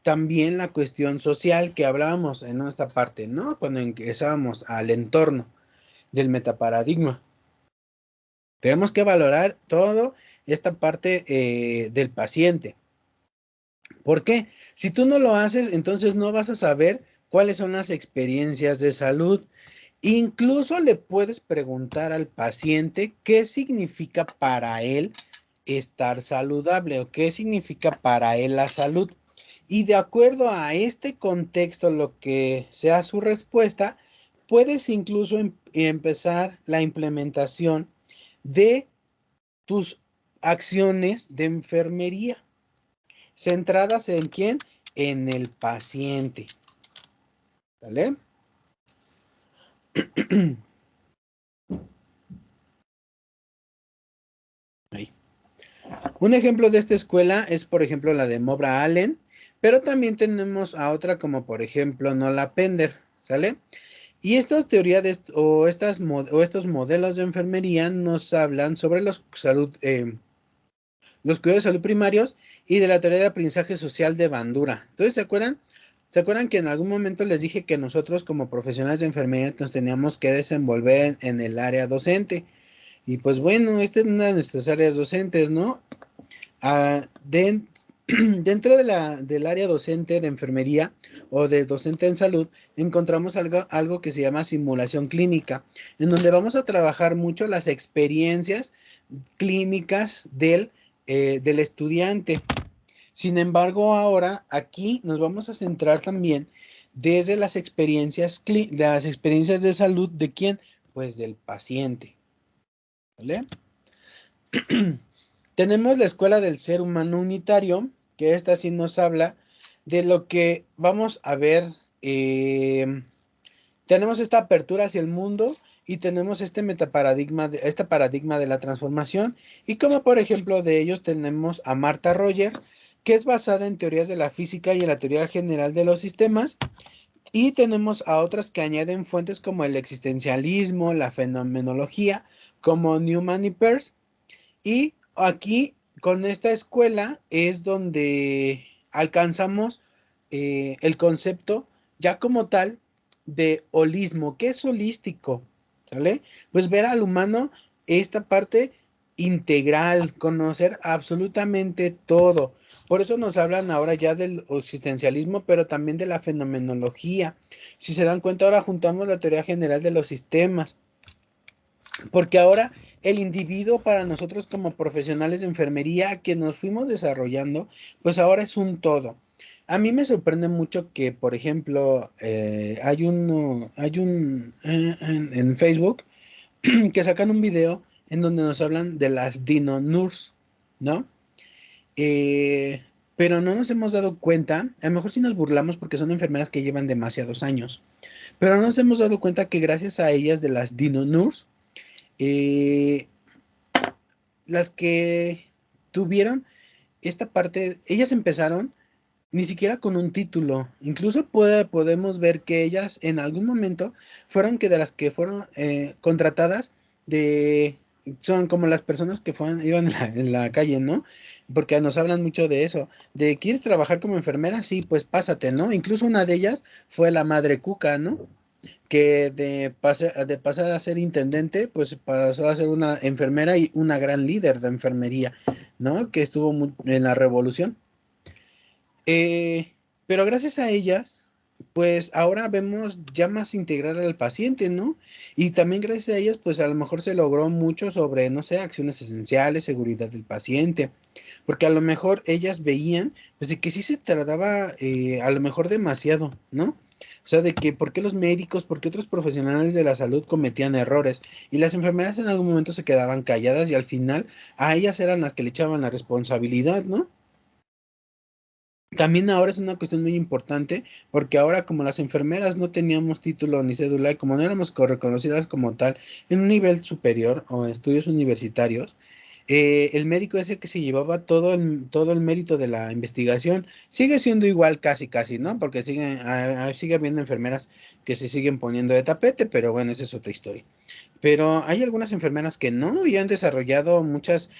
también la cuestión social que hablábamos en esta parte, ¿no? Cuando ingresábamos al entorno del metaparadigma. Tenemos que valorar toda esta parte del paciente. ¿Por qué? Si tú no lo haces, entonces no vas a saber cuáles son las experiencias de salud. Incluso le puedes preguntar al paciente qué significa para él estar saludable o qué significa para él la salud. Y de acuerdo a este contexto, lo que sea su respuesta, puedes incluso empezar la implementación de tus acciones de enfermería, centradas en quién, en el paciente. ¿Vale? Ahí. Un ejemplo de esta escuela es, por ejemplo, la de Mobra Allen, pero también tenemos a otra como, por ejemplo, Nola Pender, ¿sale? Y estas teorías estos modelos de enfermería nos hablan sobre los cuidados de salud primarios y de la teoría de aprendizaje social de Bandura. Entonces, ¿se acuerdan? ¿Se acuerdan que en algún momento les dije que nosotros como profesionales de enfermería nos teníamos que desenvolver en el área docente? Y pues bueno, esta es una de nuestras áreas docentes, ¿no? Dentro del área docente de enfermería o de docente en salud, encontramos algo que se llama simulación clínica, en donde vamos a trabajar mucho las experiencias clínicas del estudiante. Sin embargo, ahora aquí nos vamos a centrar también desde las experiencias de salud de quién, pues del paciente. ¿Vale? Tenemos la escuela del ser humano unitario, que esta sí nos habla de lo que vamos a ver. Tenemos esta apertura hacia el mundo y tenemos este paradigma de la transformación. Y como por ejemplo de ellos tenemos a Martha Roger, que es basada en teorías de la física y en la teoría general de los sistemas. Y tenemos a otras que añaden fuentes como el existencialismo, la fenomenología, como Newman y Peirce. Y aquí, con esta escuela, es donde alcanzamos el concepto ya como tal de holismo. ¿Qué es holístico? ¿Sale? Pues ver al humano, esta parte integral, conocer absolutamente todo. Por eso nos hablan ahora ya del existencialismo, pero también de la fenomenología. Si se dan cuenta, ahora juntamos la teoría general de los sistemas. Porque ahora el individuo, para nosotros como profesionales de enfermería que nos fuimos desarrollando, pues ahora es un todo. A mí me sorprende mucho que, por ejemplo, en Facebook que sacan un video en donde nos hablan de las Dino Nurse, ¿no? Eh, pero no nos hemos dado cuenta, a lo mejor sí nos burlamos porque son enfermeras que llevan demasiados años, pero no nos hemos dado cuenta que gracias a ellas de las Dino Nurse, eh, las que tuvieron esta parte, ellas empezaron ni siquiera con un título. Incluso podemos ver que ellas en algún momento fueron que de las que fueron contratadas de... Son como las personas que iban en la calle, ¿no? Porque nos hablan mucho de eso. De, ¿quieres trabajar como enfermera? Sí, pues pásate, ¿no? Incluso una de ellas fue la madre Cuca, ¿no? Que de pasar a ser intendente, pues pasó a ser una enfermera y una gran líder de enfermería, ¿no? Que estuvo en la revolución. Eh, pero gracias a ellas, pues ahora vemos ya más integrar al paciente, ¿no? Y también gracias a ellas, pues a lo mejor se logró mucho sobre, no sé, acciones esenciales, seguridad del paciente, porque a lo mejor ellas veían, pues de que sí se trataba a lo mejor demasiado, ¿no? O sea, de que por qué los médicos, por qué otros profesionales de la salud cometían errores y las enfermeras en algún momento se quedaban calladas y al final a ellas eran las que le echaban la responsabilidad, ¿no? También ahora es una cuestión muy importante porque ahora como las enfermeras no teníamos título ni cédula y como no éramos reconocidas como tal en un nivel superior o estudios universitarios, el médico es el que se llevaba todo el mérito de la investigación. Sigue siendo igual casi casi, ¿no? Porque sigue habiendo enfermeras que se siguen poniendo de tapete, pero bueno, esa es otra historia. Pero hay algunas enfermeras que no y han desarrollado muchas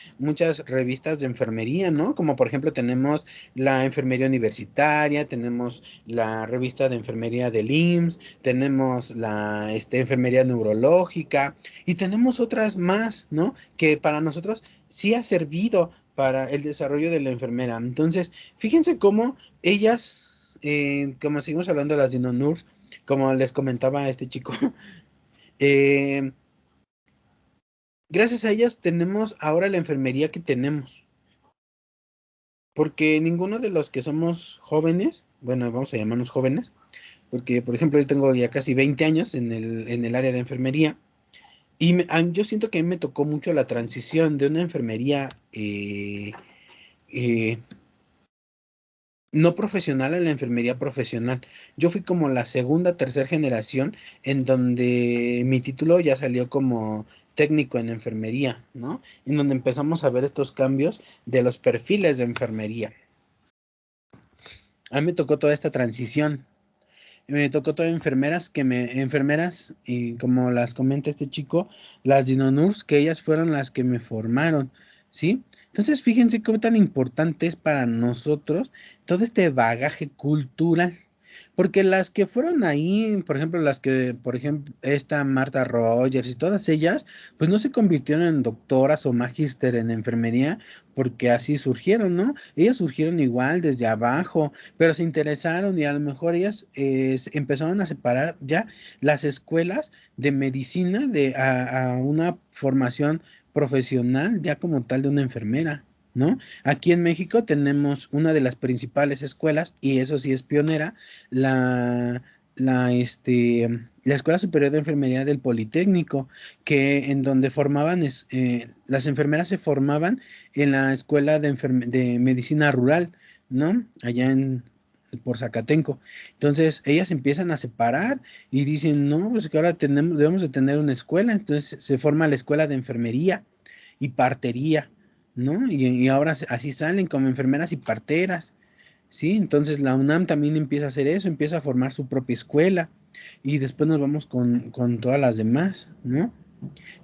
revistas de enfermería, ¿no? Como por ejemplo tenemos la enfermería universitaria, tenemos la revista de enfermería del IMSS, tenemos la enfermería neurológica y tenemos otras más, ¿no? Que para nosotros sí ha servido para el desarrollo de la enfermera. Entonces, fíjense cómo ellas, como seguimos hablando de las dinonurs, como les comentaba a este chico, eh, gracias a ellas tenemos ahora la enfermería que tenemos, porque ninguno de los que somos jóvenes, bueno, vamos a llamarnos jóvenes, porque por ejemplo yo tengo ya casi 20 años en el área de enfermería, y yo siento que a mí me tocó mucho la transición de una enfermería eh, no profesional a la enfermería profesional. Yo fui como la segunda, tercera generación en donde mi título ya salió como técnico en enfermería, ¿no? En donde empezamos a ver estos cambios de los perfiles de enfermería. A mí me tocó toda esta transición. Me tocó todas enfermeras, y como las comenta este chico, las dinonurs, que ellas fueron las que me formaron, ¿sí? Entonces, fíjense qué tan importante es para nosotros todo este bagaje cultural. Porque las que fueron ahí, por ejemplo, por ejemplo, esta Marta Rogers y todas ellas, pues no se convirtieron en doctoras o magíster en enfermería porque así surgieron, ¿no? Ellas surgieron igual desde abajo, pero se interesaron y a lo mejor ellas empezaron a separar ya las escuelas de medicina a una formación profesional ya como tal de una enfermera, ¿no? Aquí en México tenemos una de las principales escuelas, y eso sí es pionera, la, la Escuela Superior de Enfermería del Politécnico, que en donde las enfermeras se formaban en la Escuela de Medicina Rural, ¿no? Por Zacatenco. Entonces, ellas empiezan a separar y dicen, no, pues que ahora debemos de tener una escuela, entonces se forma la Escuela de Enfermería y Partería, ¿no? Y ahora así salen como enfermeras y parteras, ¿sí? Entonces la UNAM también empieza a hacer eso, empieza a formar su propia escuela y después nos vamos con todas las demás, ¿no?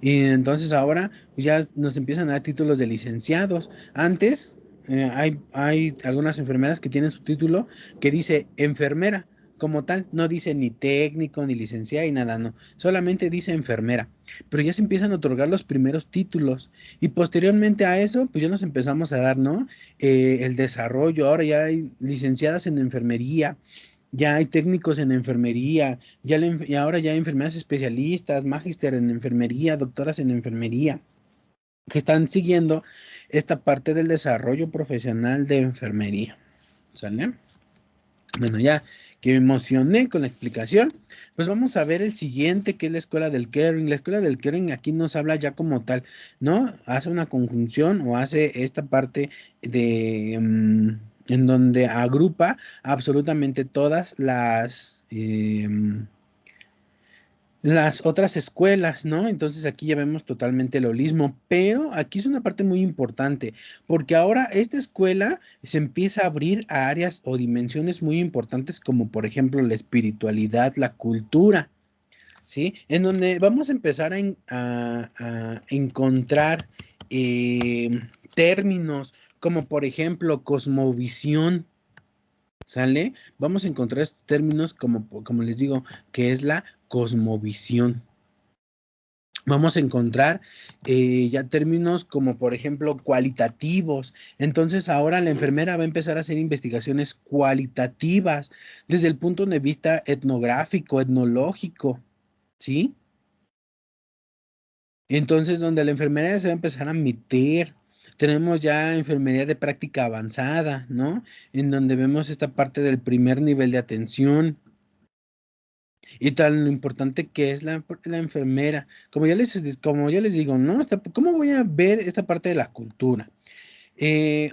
Y entonces ahora pues, ya nos empiezan a dar títulos de licenciados. Antes hay algunas enfermeras que tienen su título que dice enfermera. Como tal, no dice ni técnico, ni licenciada y nada, no. Solamente dice enfermera. Pero ya se empiezan a otorgar los primeros títulos. Y posteriormente a eso, pues ya nos empezamos a dar, ¿no? El desarrollo. Ahora ya hay licenciadas en enfermería, ya hay técnicos en enfermería, y ahora ya hay enfermeras especialistas, magíster en enfermería, doctoras en enfermería, que están siguiendo esta parte del desarrollo profesional de enfermería. ¿Sale? Bueno, ya que me emocioné con la explicación, pues vamos a ver el siguiente, que es la escuela del Kering. La escuela del Kering aquí nos habla ya como tal, ¿no? Hace una conjunción o hace esta parte de, en donde agrupa absolutamente todas las otras escuelas, ¿no? Entonces aquí ya vemos totalmente el holismo, pero aquí es una parte muy importante, porque ahora esta escuela se empieza a abrir a áreas o dimensiones muy importantes, como por ejemplo la espiritualidad, la cultura, ¿sí? En donde vamos a empezar a encontrar eh, términos como por ejemplo cosmovisión. ¿Sale? Vamos a encontrar estos términos como les digo, que es la cosmovisión. Vamos a encontrar ya términos como por ejemplo cualitativos. Entonces ahora la enfermera va a empezar a hacer investigaciones cualitativas desde el punto de vista etnográfico, etnológico, ¿sí? Entonces donde la enfermera se va a empezar a meter. Tenemos ya enfermería de práctica avanzada, ¿no? En donde vemos esta parte del primer nivel de atención. Y tan importante que es la enfermera. Como ya les digo, ¿no? ¿Cómo voy a ver esta parte de la cultura?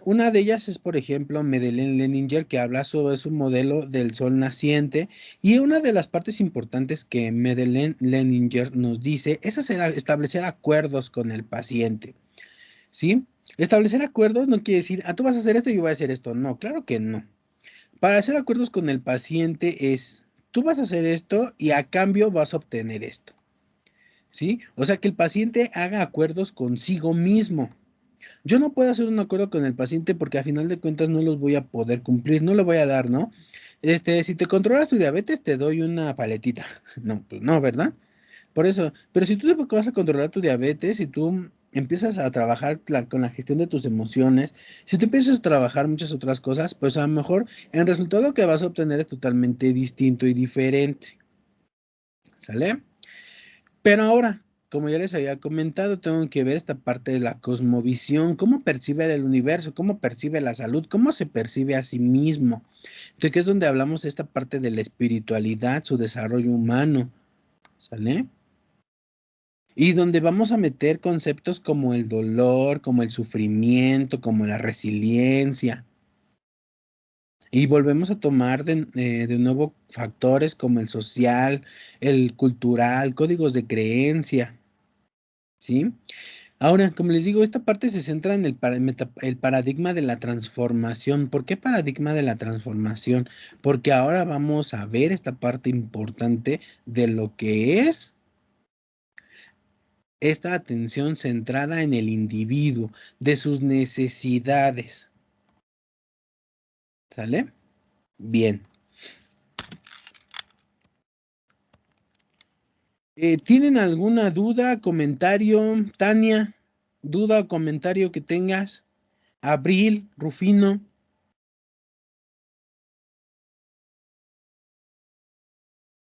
Una de ellas es, por ejemplo, Madeleine Leninger, que habla sobre su modelo del sol naciente. Y una de las partes importantes que Madeleine Leninger nos dice es establecer acuerdos con el paciente. ¿Sí? Establecer acuerdos no quiere decir, tú vas a hacer esto y yo voy a hacer esto. No, claro que no. Para hacer acuerdos con el paciente es, tú vas a hacer esto y a cambio vas a obtener esto, ¿sí? O sea, que el paciente haga acuerdos consigo mismo. Yo no puedo hacer un acuerdo con el paciente porque a final de cuentas no los voy a poder cumplir, no le voy a dar, ¿no? Si te controlas tu diabetes, te doy una paletita. No, pues no, ¿verdad? Por eso, pero si tú vas a controlar tu diabetes, si tú empiezas a trabajar con la gestión de tus emociones, si tú empiezas a trabajar muchas otras cosas, pues a lo mejor el resultado que vas a obtener es totalmente distinto y diferente. ¿Sale? Pero ahora, como ya les había comentado, tengo que ver esta parte de la cosmovisión, cómo percibe el universo, cómo percibe la salud, cómo se percibe a sí mismo. Entonces, que es donde hablamos de esta parte de la espiritualidad, su desarrollo humano. ¿Sale? Y donde vamos a meter conceptos como el dolor, como el sufrimiento, como la resiliencia. Y volvemos a tomar de nuevo factores como el social, el cultural, códigos de creencia, ¿sí? Ahora, como les digo, esta parte se centra en el paradigma de la transformación. ¿Por qué paradigma de la transformación? Porque ahora vamos a ver esta parte importante de lo que es esta atención centrada en el individuo, de sus necesidades. ¿Sale? Bien. ¿Tienen alguna duda, comentario, Tania? ¿Duda o comentario que tengas? Abril, Rufino.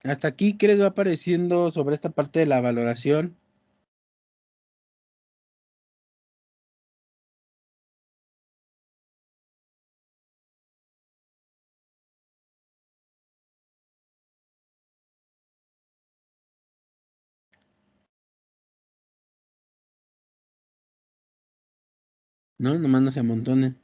Hasta aquí, ¿qué les va pareciendo sobre esta parte de la valoración? ¿No? Nomás no se amontonen.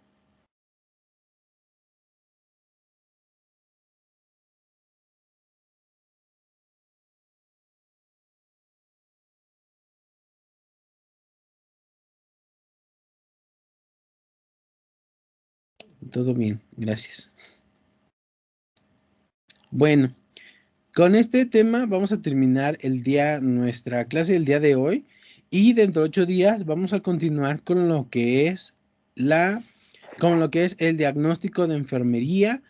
Todo bien, gracias. Bueno, con este tema vamos a terminar nuestra clase del día de hoy y dentro de 8 días vamos a continuar con lo que es el diagnóstico de enfermería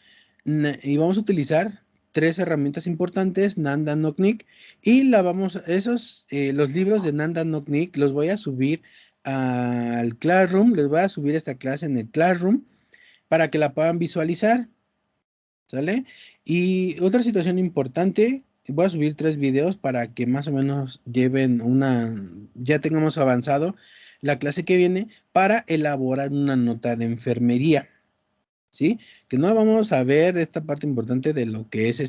y vamos a utilizar 3 herramientas importantes, Nanda Noknik, y los libros de Nanda Noknik los voy a subir al Classroom, les voy a subir esta clase en el Classroom para que la puedan visualizar. ¿Sale? Y otra situación importante, voy a subir 3 videos para que más o menos ya tengamos avanzado la clase que viene para elaborar una nota de enfermería. ¿sí? Que no vamos a ver esta parte importante de lo que es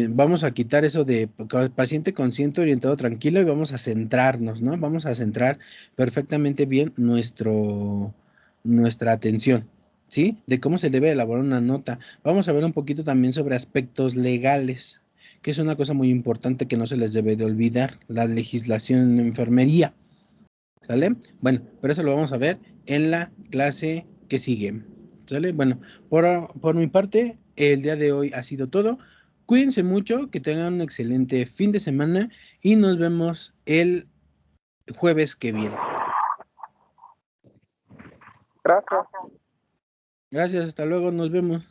vamos a quitar eso de paciente consciente, orientado, tranquilo y vamos a centrarnos, ¿no? Vamos a centrar perfectamente bien nuestra atención, ¿sí? De cómo se debe elaborar una nota. Vamos a ver un poquito también sobre aspectos legales, que es una cosa muy importante que no se les debe de olvidar, la legislación en enfermería, ¿sale? Bueno, pero eso lo vamos a ver en la clase que sigue, ¿sale? Bueno, por mi parte, el día de hoy ha sido todo. Cuídense mucho, que tengan un excelente fin de semana y nos vemos el jueves que viene. Gracias. Gracias, hasta luego, nos vemos.